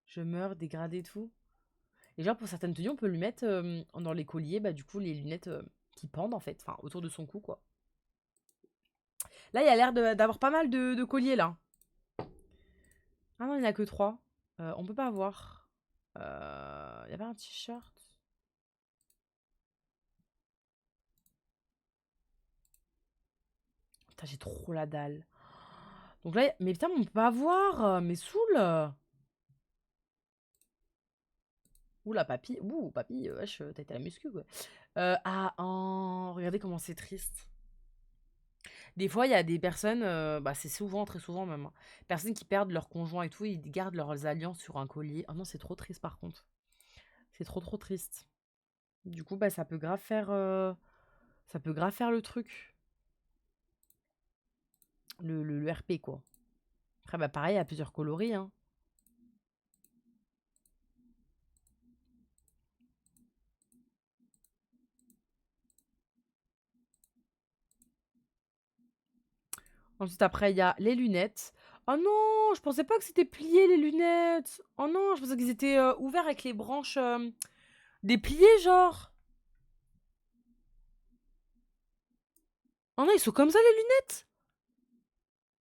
Je meurs, dégradés et tout. Et genre, pour certaines tenues, on peut lui mettre dans les colliers, bah du coup, les lunettes qui pendent en fait. Enfin, autour de son cou, quoi. Là, il y a l'air d'avoir pas mal de colliers, là. Ah non, il n'y en a que 3. On peut pas avoir. Il y a pas un t-shirt? Putain, j'ai trop la dalle. Donc là, mais putain, on peut pas avoir. Mais saoule. Oula, papy. Ouh, papy, wesh, t'as été à la muscu, quoi. Ah, oh, regardez comment c'est triste. Des fois, il y a des personnes, bah, c'est souvent, très souvent même, hein, personnes qui perdent leur conjoint et tout, ils gardent leurs alliances sur un collier. Oh non, c'est trop triste par contre. C'est trop, trop triste. Du coup, bah, ça peut grave faire le truc. Le RP, quoi. Après, bah, pareil, il y a plusieurs coloris, hein. Ensuite, après, il y a les lunettes. Oh non, je pensais pas que c'était plié, les lunettes. Oh non, je pensais qu'ils étaient ouverts avec les branches dépliées, genre. Oh non, ils sont comme ça, les lunettes.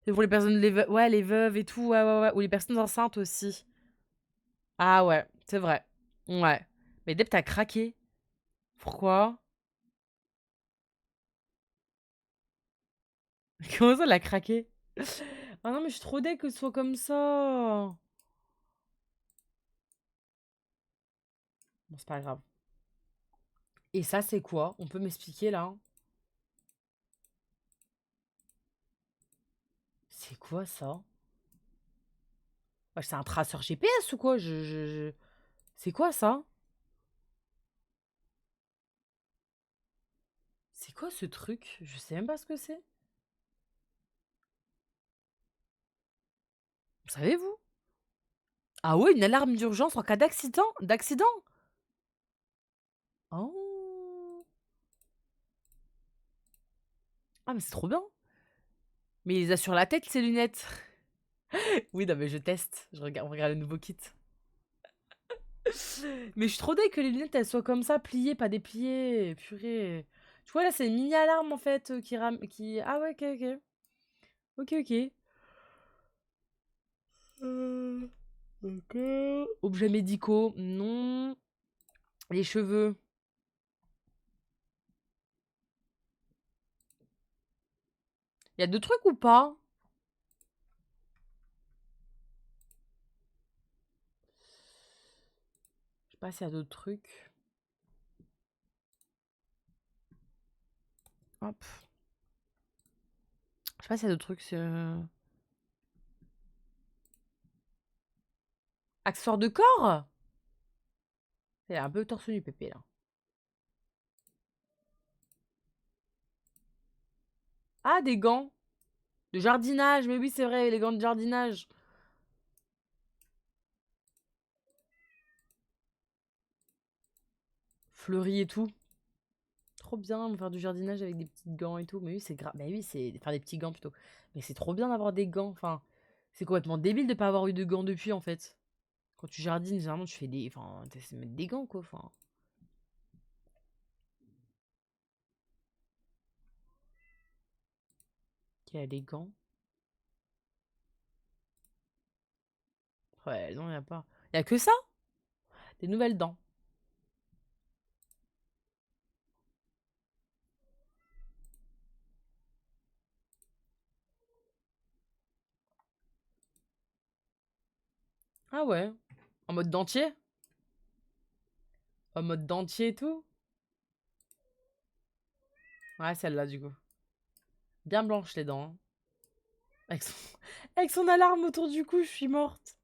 C'est pour les personnes, ouais, les veuves et tout, ouais, ouais, ouais. Ou les personnes enceintes aussi. Ah ouais, c'est vrai. Ouais. Mais Deb, t'as craqué. Pourquoi? Comment ça, elle a craqué? Ah non, mais je suis trop deg que ce soit comme ça. Bon, c'est pas grave. Et ça, c'est quoi? On peut m'expliquer là? C'est quoi ça? C'est un traceur GPS ou quoi? C'est quoi ça? C'est quoi ce truc? Je sais même pas ce que c'est. Savez-vous? Ah ouais, une alarme d'urgence en cas d'accident? D'accident? Oh. Ah, mais c'est trop bien. Mais il les a sur la tête, ces lunettes. Oui, non, mais je teste. On regarde le nouveau kit. Mais je suis trop deg que les lunettes, elles soient comme ça, pliées, pas dépliées. Purée. Tu vois, là, c'est une mini alarme, en fait, qui... Ah ouais, ok, ok. Ok, ok. Euh, ok. Objets médicaux, non. Les cheveux. Il y a deux trucs ou pas? Je sais pas s'il y a d'autres trucs. Hop. Je sais pas s'il y a d'autres trucs. Accessoires de corps? C'est un peu torse nu, Pépé, là. Ah, des gants. De jardinage. Mais oui, c'est vrai, les gants de jardinage. Fleuris et tout. Trop bien de faire du jardinage avec des petits gants et tout. Mais oui, c'est grave. Mais oui, c'est. Enfin, des petits gants plutôt. Mais c'est trop bien d'avoir des gants. Enfin, c'est complètement débile de pas avoir eu de gants depuis, en fait. Quand tu jardines, généralement, tu fais des. Enfin, tu essaies de mettre des gants, quoi. Enfin. Qui a des gants? Ouais, non, y a pas. Y a que ça? Des nouvelles dents. Ah ouais. En mode dentier? En mode dentier et tout? Ouais, celle-là, du coup. Bien blanche, les dents, hein. Avec son... Avec son alarme autour du cou, je suis morte.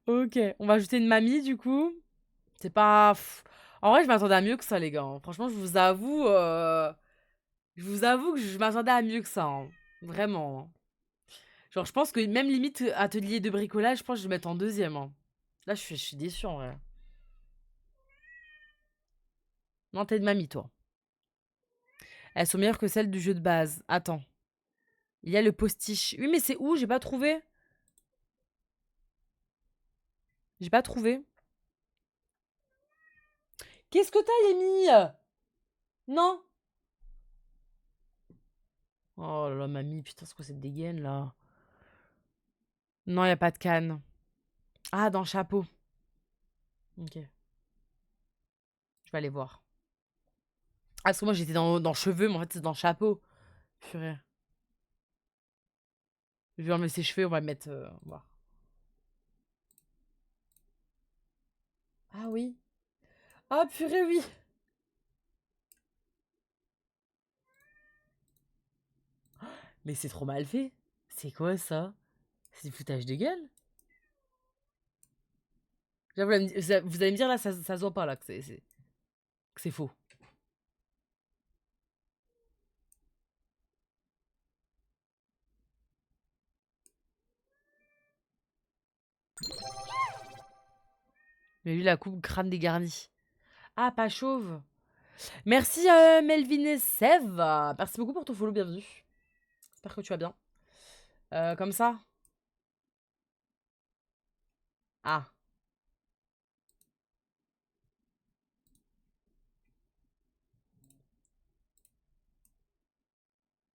Ok, on va ajouter une mamie, du coup. C'est pas... En vrai, je m'attendais à mieux que ça, les gars, hein. Franchement, je vous avoue que je m'attendais à mieux que ça, hein. Vraiment, hein. Genre, je pense que même limite atelier de bricolage, je pense que je vais mettre en deuxième, hein. Là, je suis déçue, en vrai. Non, t'es de mamie, toi. Elles sont meilleures que celles du jeu de base. Attends. Il y a le postiche. Oui, mais c'est où? J'ai pas trouvé. J'ai pas trouvé. Qu'est-ce que t'as, Yemi? Non. Oh là là, mamie, putain, c'est quoi cette dégaine, là? Non, il y a pas de canne. Ah, dans le chapeau. OK. Je vais aller voir. Ah, parce que moi, j'étais dans cheveux, mais en fait, c'est dans chapeau. Purée. Je vais enlever ses cheveux, on va le mettre, voir. Ah oui. Ah purée, oui. Mais c'est trop mal fait. C'est quoi ça? C'est du foutage de gueule? Là, vous allez me dire là, ça se voit pas là que c'est faux. Mais lui, la coupe crâne dégarni. Ah, pas chauve. Merci Melvin et Sev. Merci beaucoup pour ton follow, bienvenue. J'espère que tu vas bien. Comme ça. Ah.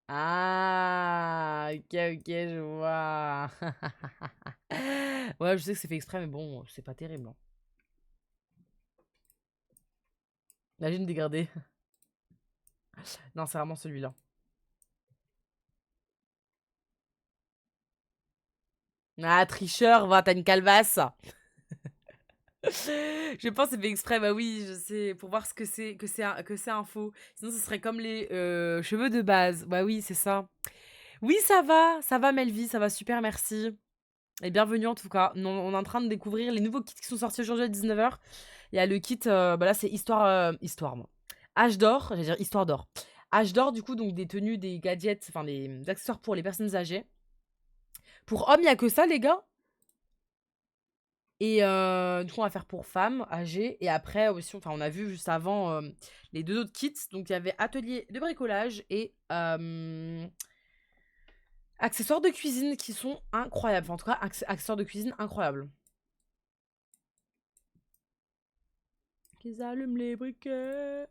Ah, ok, ok, je vois. Ouais, je sais que c'est fait exprès, mais bon, c'est pas terrible, hein. Imagine dégrader. Non, c'est vraiment celui-là. Ah, tricheur, va, t'as une calvasse. Je pense que c'est fait exprès, bah oui, je sais, pour voir ce que c'est, que c'est un faux. Sinon, ce serait comme les cheveux de base. Bah oui, c'est ça. Oui, ça va Melvie, ça va super, merci. Et bienvenue en tout cas. On est en train de découvrir les nouveaux kits qui sont sortis aujourd'hui à 19h. Il y a le kit, bah là c'est histoire moi. Âge d'or, j'allais dire histoire d'or. Âge d'or du coup, donc des tenues, des gadgets, enfin des accessoires pour les personnes âgées. Pour hommes, il y a que ça les gars. Et du coup, on va faire pour femmes âgées. Et après aussi, enfin on a vu juste avant les deux autres kits. Donc il y avait atelier de bricolage et accessoires de cuisine qui sont incroyables. Enfin, en tout cas, accessoires de cuisine incroyables. Qu'ils allument les briquets.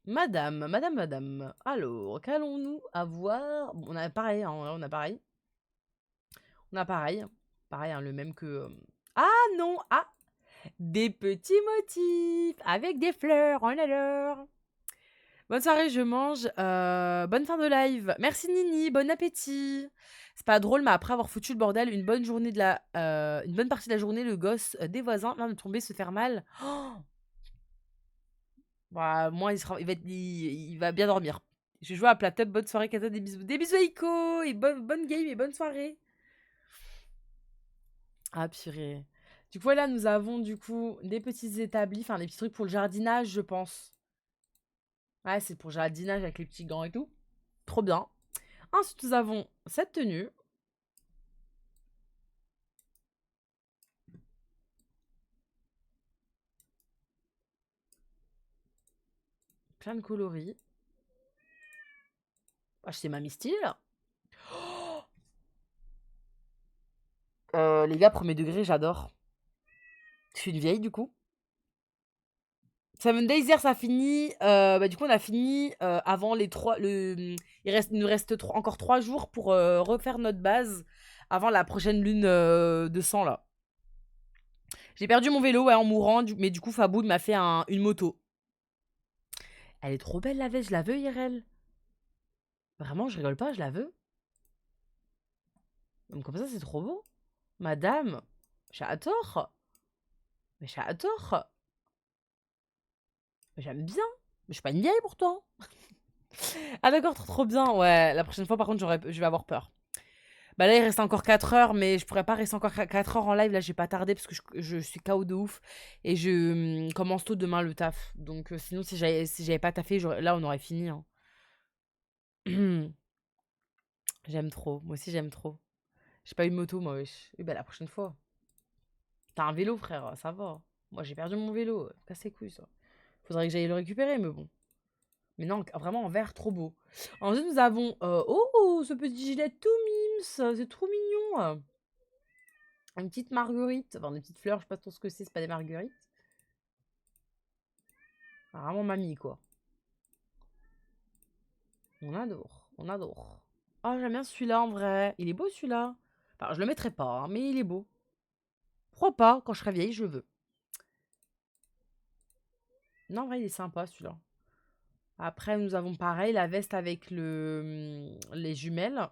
Madame. Alors, qu'allons-nous avoir? Bon, on a pareil, hein, on a pareil. On a pareil. Pareil, hein, le même que. Ah non! Ah! Des petits motifs avec des fleurs. Oh là là! Bonne soirée, je mange. Bonne fin de live. Merci Nini, bon appétit. C'est pas drôle, mais après avoir foutu le bordel, une bonne partie de la journée, le gosse des voisins vient de tomber, se faire mal. Oh, bah, moi, il va bien dormir. Je joue à Plateup, bonne soirée, Kata, des bisous. Des bisous, Iko, et bonne game et bonne soirée. Ah, purée. Du coup, là, nous avons du coup des petits établis, enfin des petits trucs pour le jardinage, je pense. Ouais, c'est pour le jardinage avec les petits gants et tout. Trop bien. Ensuite, nous avons cette tenue. Plein de coloris. Ah, c'est Mamie Style. Les gars, premier degré, j'adore. Je suis une vieille, du coup. Seven Days hier, ça finit. Bah, du coup, on a fini avant les trois. Il nous reste encore 3 jours pour refaire notre base avant la prochaine lune de sang là. J'ai perdu mon vélo ouais, en mourant, mais du coup, Fabou il m'a fait une moto. Elle est trop belle la veste, je la veux, IRL. Vraiment, je rigole pas, je la veux. Donc, comme ça, c'est trop beau. Madame, j'adore. Mais j'adore. J'aime bien. Mais je suis pas une vieille pourtant. Ah d'accord, trop bien. Ouais, la prochaine fois, par contre, je vais avoir peur. Bah là, il reste encore 4 heures, mais je pourrais pas rester encore 4 heures en live. Là, j'ai pas tardé parce que je suis KO de ouf. Et je commence tôt demain le taf. Donc, sinon, si j'avais pas taffé, là, on aurait fini, hein. J'aime trop. Moi aussi, j'aime trop. J'ai pas eu de moto, moi, wesh. Oui, bah la prochaine fois. T'as un vélo, frère, ça va. Moi, j'ai perdu mon vélo. Casse les couilles, ça. Faudrait que j'aille le récupérer, mais bon. Mais non, vraiment en vert, trop beau. Ensuite, nous avons. Oh, ce petit gilet tout mimes. C'est trop mignon. Une petite marguerite. Enfin, des petites fleurs, je sais pas trop ce que c'est pas des marguerites. Ah, vraiment mamie, quoi. On adore. Oh, j'aime bien celui-là en vrai. Il est beau celui-là. Enfin, je le mettrai pas, hein, mais il est beau. Pourquoi pas? Quand je serai vieille, je le veux. Non, en vrai, il est sympa celui-là. Après, nous avons pareil, la veste avec les jumelles.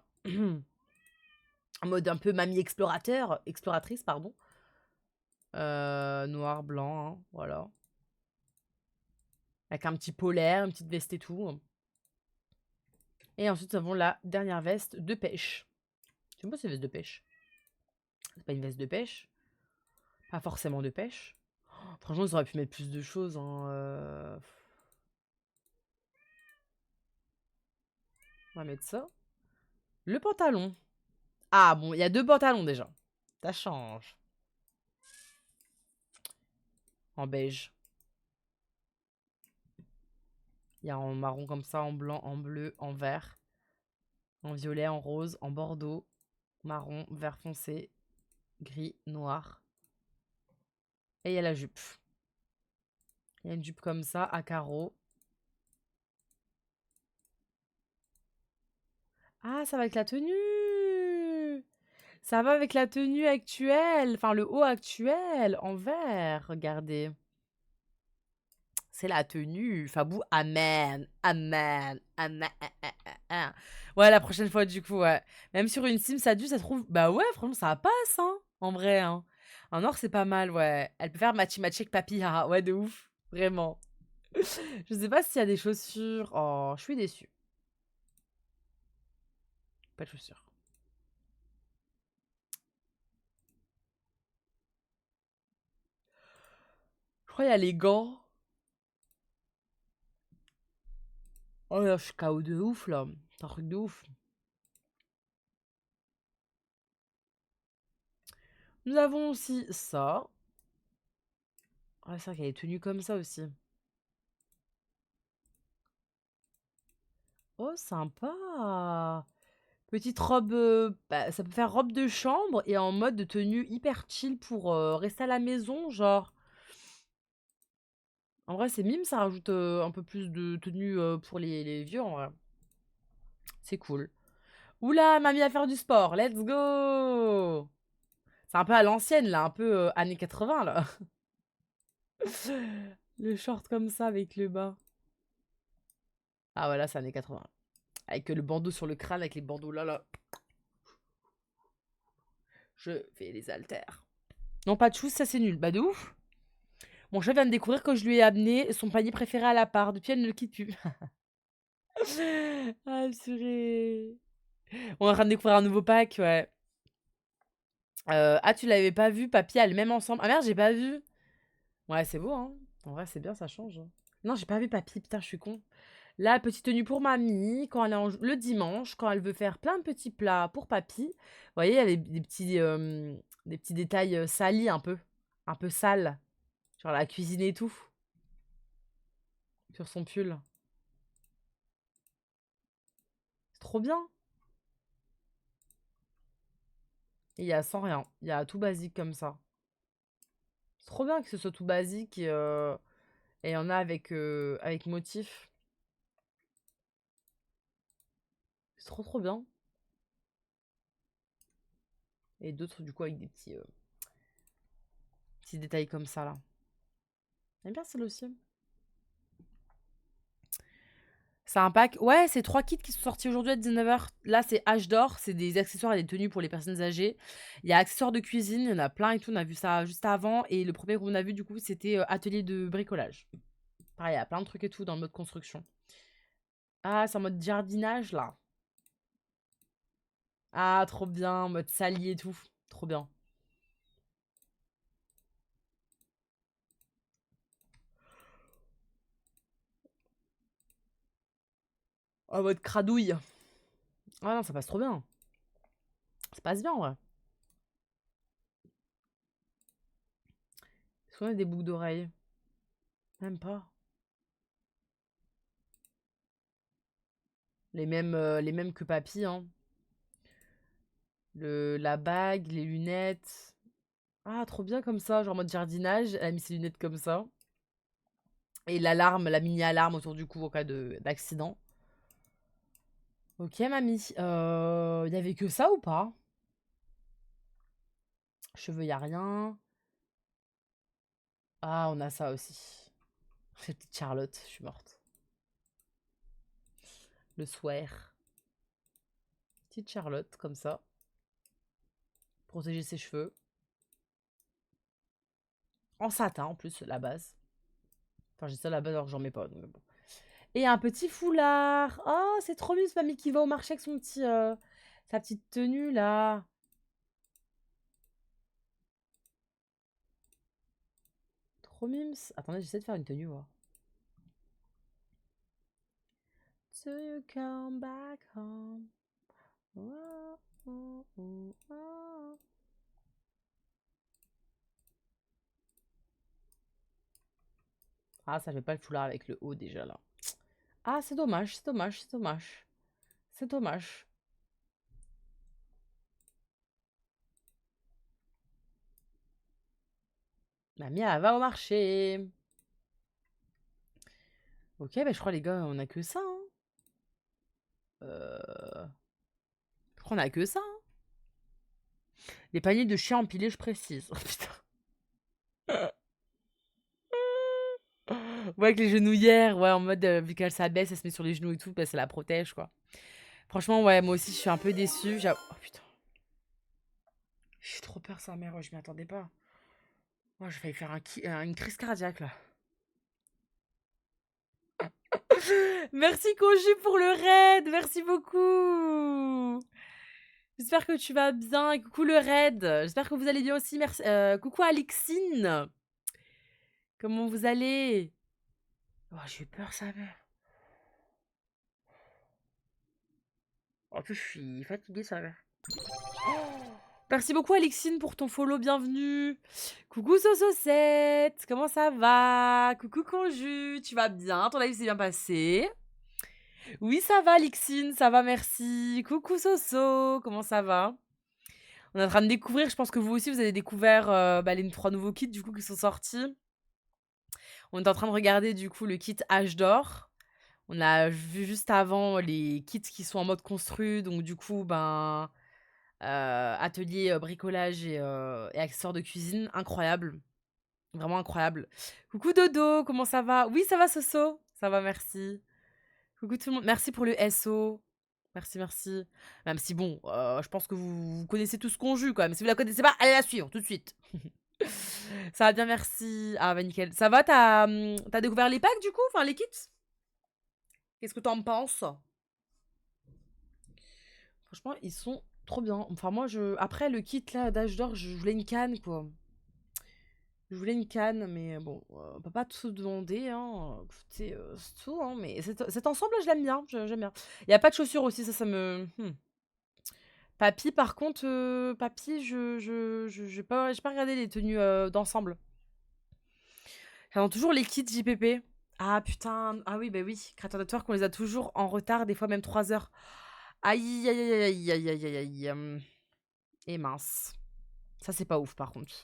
En mode un peu mamie exploratrice, pardon. Noir, blanc, hein, voilà. Avec un petit polaire, une petite veste et tout. Et ensuite, nous avons la dernière veste de pêche. C'est moi, c'est veste de pêche. C'est pas une veste de pêche. Pas forcément de pêche. Oh, franchement, ils auraient pu mettre plus de choses, hein. On va mettre ça. Le pantalon. Ah bon, il y a 2 pantalons déjà. Ça change. En beige. Il y a en marron comme ça, en blanc, en bleu, en vert, en violet, en rose, en bordeaux, marron, vert foncé, gris, noir. Et il y a la jupe. Il y a une jupe comme ça, à carreaux. Ah, ça va avec la tenue! Ça va avec la tenue actuelle, enfin le haut actuel, en vert, regardez. C'est la tenue. Fabou, amen, amen, amen. Ouais, la prochaine fois, du coup, ouais. Même sur une sim, ça dû, ça se trouve. Bah ouais, franchement, ça passe, hein. En vrai, hein. En or, c'est pas mal, ouais. Elle peut faire matchy-matchy avec papy, haha. Ouais, de ouf. Vraiment. Je sais pas s'il y a des chaussures. Oh, je suis déçue. Pas de chaussures. Je crois qu'il y a les gants. Oh là, je suis KO de ouf, là. C'est un truc de ouf. Nous avons aussi ça. Ah, c'est vrai qu'elle est tenue comme ça aussi. Oh, sympa. Petite robe, bah, ça peut faire robe de chambre et en mode de tenue hyper chill pour rester à la maison, genre. En vrai, c'est mime, ça rajoute un peu plus de tenue pour les vieux, en vrai. C'est cool. Oula, mamie à faire du sport, let's go! C'est un peu à l'ancienne, là, un peu années 80, là. Le short comme ça avec le bas. Ah, voilà, c'est années 80. Avec le bandeau sur le crâne, avec les bandeaux là, là. Je fais les haltères. Non, pas de shoes, ça c'est nul. Bah, de ouf! Mon chat vient de découvrir que je lui ai amené son panier préféré à la part. Depuis, elle ne le quitte plus. Ah, purée. On est en train de découvrir un nouveau pack, ouais. Ah, tu l'avais pas vu, papy, a le même ensemble. Ah merde, j'ai pas vu. Ouais, c'est beau, hein. En vrai, c'est bien, ça change, hein. Non, j'ai pas vu papy, putain, je suis con. La petite tenue pour mamie, quand elle est le dimanche, quand elle veut faire plein de petits plats pour papy. Vous voyez, il y a des petits détails salis un peu sales. Genre la cuisine et tout, sur son pull. C'est trop bien. Et il y a sans rien. Il y a tout basique comme ça. C'est trop bien que ce soit tout basique et il y en a avec motif. C'est trop trop bien. Et d'autres du coup avec des petits détails comme ça là. J'aime bien celle aussi. C'est un pack. Ouais, c'est 3 kits qui sont sortis aujourd'hui à 19h. Là, c'est H d'or. C'est des accessoires et des tenues pour les personnes âgées. Il y a accessoires de cuisine. Il y en a plein et tout. On a vu ça juste avant. Et le premier qu'on a vu, du coup, c'était atelier de bricolage. Pareil, il y a plein de trucs et tout dans le mode construction. Ah, c'est en mode jardinage là. Ah, trop bien. En mode salier et tout. Trop bien. En mode cradouille. Ah non, ça passe trop bien. Ça passe bien, ouais. Est-ce qu'on a des boucles d'oreilles? Même pas. Les mêmes que papy, hein. La bague, les lunettes. Ah, trop bien comme ça, genre en mode jardinage. Elle a mis ses lunettes comme ça. Et l'alarme, la mini-alarme autour du cou en cas d'accident. Ok, mamie. Il y avait que ça ou pas? Cheveux, y a rien. Ah, on a ça aussi. Cette petite Charlotte, je suis morte. Le swear. Petite Charlotte, comme ça. Protéger ses cheveux. En satin, en plus, la base. Enfin, j'ai ça la base alors que j'en mets pas. Donc bon. Et un petit foulard. Oh, c'est trop mignon, ce mamie qui va au marché avec son petit, sa petite tenue, là. Trop mimes. Attendez, j'essaie de faire une tenue, voir. So you come back home. Oh, oh, oh, oh. Ah, ça fait pas le foulard avec le haut déjà là. Ah, c'est dommage, c'est dommage, c'est dommage. C'est dommage. Mamie, elle va au marché. Ok, bah je crois les gars, on a que ça. Hein. Je crois qu'on a que ça. Hein. Les paniers de chiens empilés, je précise. Oh, putain. Ouais, avec les genouillères, ouais, en mode, vu qu'elle s'abaisse, elle se met sur les genoux et tout, bah, ça la protège, quoi. Franchement, ouais, moi aussi, je suis un peu déçue. Oh putain. J'ai trop peur, sa mère, ouais, je m'y attendais pas. Oh, j'ai failli faire une crise cardiaque, là. Merci, Conju, pour le raid. Merci beaucoup. J'espère que tu vas bien. Et coucou le raid. J'espère que vous allez bien aussi. Merci. Coucou Alexine. Comment vous allez? Oh, j'ai eu peur, sa mère. En plus, je suis fatiguée, sa mère. Merci beaucoup Alexine pour ton follow, bienvenue. Coucou Soso7, comment ça va? Coucou Conju, tu vas bien? Ton live s'est bien passé? Oui, ça va Alexine, ça va, merci. Coucou Soso, comment ça va? On est en train de découvrir, je pense que vous aussi vous avez découvert les 3 nouveaux kits du coup qui sont sortis. On est en train de regarder du coup le kit Âge d'or. On a vu juste avant les kits qui sont en mode construit, donc du coup atelier bricolage et accessoires de cuisine, incroyable, vraiment incroyable. Coucou Dodo, comment ça va? Oui, ça va Soso, ça va, merci. Coucou tout le monde, merci pour le SO. Merci, merci. Même si bon, je pense que vous connaissez tous Conju quand même. Si vous la connaissez pas, allez la suivre tout de suite. Ça va bien, merci. Ah bah nickel. Ça va, t'as découvert les packs du coup? Enfin les kits? Qu'est-ce que t'en penses? Franchement, ils sont trop bien. Enfin moi, après le kit là d'âge d'or, je voulais une canne quoi. Je voulais une canne, mais bon, on peut pas tout demander, hein. Écoutez, c'est tout, hein. Mais cet ensemble-là, je l'aime bien. J'aime bien. Il y a pas de chaussures aussi, ça me. Papy, par contre, Papy, j'ai pas regardé les tenues d'ensemble. J'attends toujours les kits JPP. Ah putain, ah oui, bah oui. Créateur Network, on les a toujours en retard, des fois même 3 heures. Aïe, aïe, aïe, aïe, aïe, aïe, aïe, aïe. Et mince. Ça, c'est pas ouf, par contre.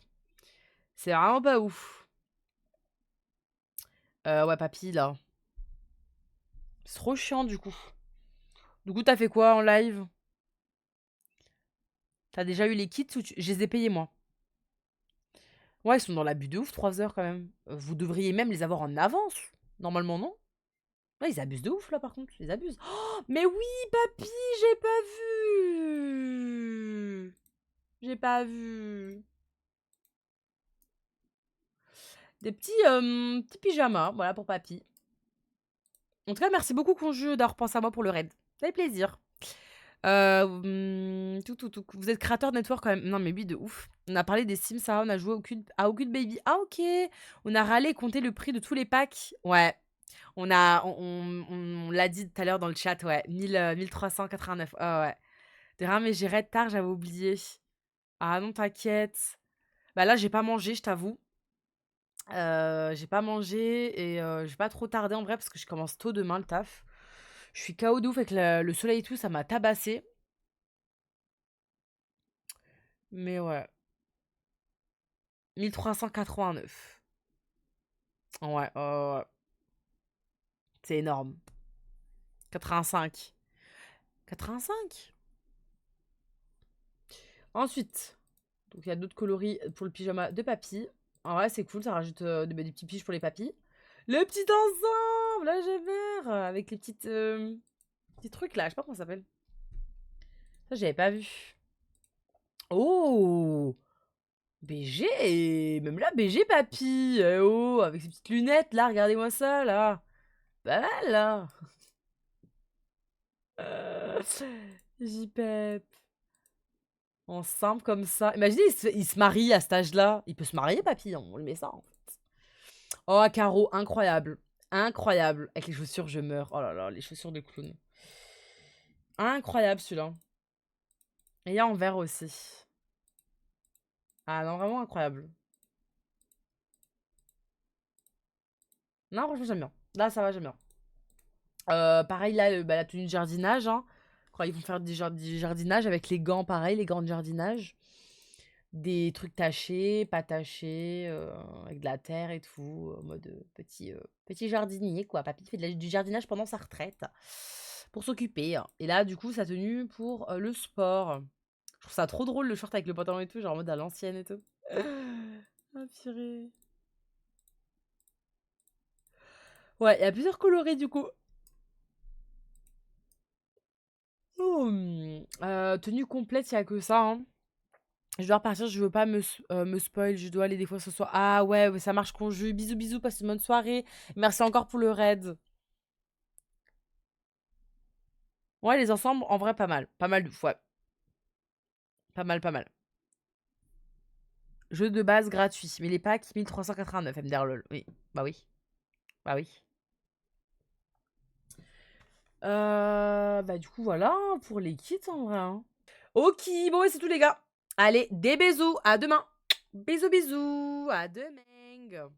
C'est vraiment pas ouf. Ouais, Papy, là. C'est trop chiant, du coup. Du coup, t'as fait quoi en live? T'as déjà eu les kits ou je les ai payés, moi? Ouais, ils sont dans l'abus de ouf, 3 heures quand même. Vous devriez même les avoir en avance. Normalement, non? Ouais, ils abusent de ouf, là, par contre. Ils abusent. Oh, mais oui, papy, j'ai pas vu. J'ai pas vu. Des petits pyjamas, voilà, pour papy. En tout cas, merci beaucoup, Conju, d'avoir pensé à moi pour le raid. Ça fait plaisir. Tout. Vous êtes créateur de network quand même. Non, mais oui, de ouf. On a parlé des Sims, ça, on a joué à Good Baby. Ah, ok. On a râlé et compté le prix de tous les packs. Ouais. On l'a dit tout à l'heure dans le chat, ouais. 1389. Ah ouais. Derrière, mais j'ai raid tard, j'avais oublié. Ah non, t'inquiète. Bah là, j'ai pas mangé, je t'avoue. J'ai pas mangé et je vais pas trop tarder en vrai parce que je commence tôt demain le taf. Je suis KO de ouf avec le soleil et tout, ça m'a tabassé. Mais ouais. 1389. Ouais, ouais. C'est énorme. 85. 85. Ensuite, Donc il y a d'autres coloris pour le pyjama de papy. En vrai, c'est cool, ça rajoute des petits piges pour les papys. Le petit ensemble, là, j'ai vert, avec les petits trucs là, je sais pas comment ça s'appelle. Ça, j'avais pas vu. Oh! BG! Même là, BG, papy! Eh oh, avec ses petites lunettes, là, regardez-moi ça, là! Pas mal, là! J-Pep. En simple comme ça. Imaginez, il se marie à cet âge-là. Il peut se marier, papy, on lui met ça, en fait. Oh, Caro, incroyable. Incroyable. Avec les chaussures, je meurs. Oh là là, les chaussures de clown. Incroyable, celui-là. Et il y a en vert aussi. Ah non, vraiment incroyable. Non, franchement, j'aime bien. Là, ça va, j'aime bien. Pareil, là, la tenue de jardinage, hein. Quand ils vont faire du jardinage avec les gants, pareil, les gants de jardinage. Des trucs tachés, pas tachés, avec de la terre et tout, en mode petit jardinier, quoi. Papy fait du jardinage pendant sa retraite pour s'occuper. Et là, du coup, sa tenue pour le sport. Je trouve ça trop drôle, le short avec le pantalon et tout, genre en mode à l'ancienne et tout. Ah, purée. Ouais, il y a plusieurs coloris, du coup. Oh, tenue complète, il y a que ça, hein. Je dois repartir, je veux pas me spoil, je dois aller des fois ce soir. Ah ouais, ouais, ça marche conju. Bisous, bisous, passe une bonne soirée. Merci encore pour le raid. Ouais, les ensembles, en vrai, pas mal. Pas mal de fois. Pas mal, pas mal. Jeu de base gratuit. Mais les packs, 1389 MDR Oui, bah oui. Bah oui. Bah du coup, voilà hein, pour les kits en vrai. Hein. Ok, bon, ouais, c'est tout les gars. Allez, des bisous. À demain. Bisous, bisous. À demain.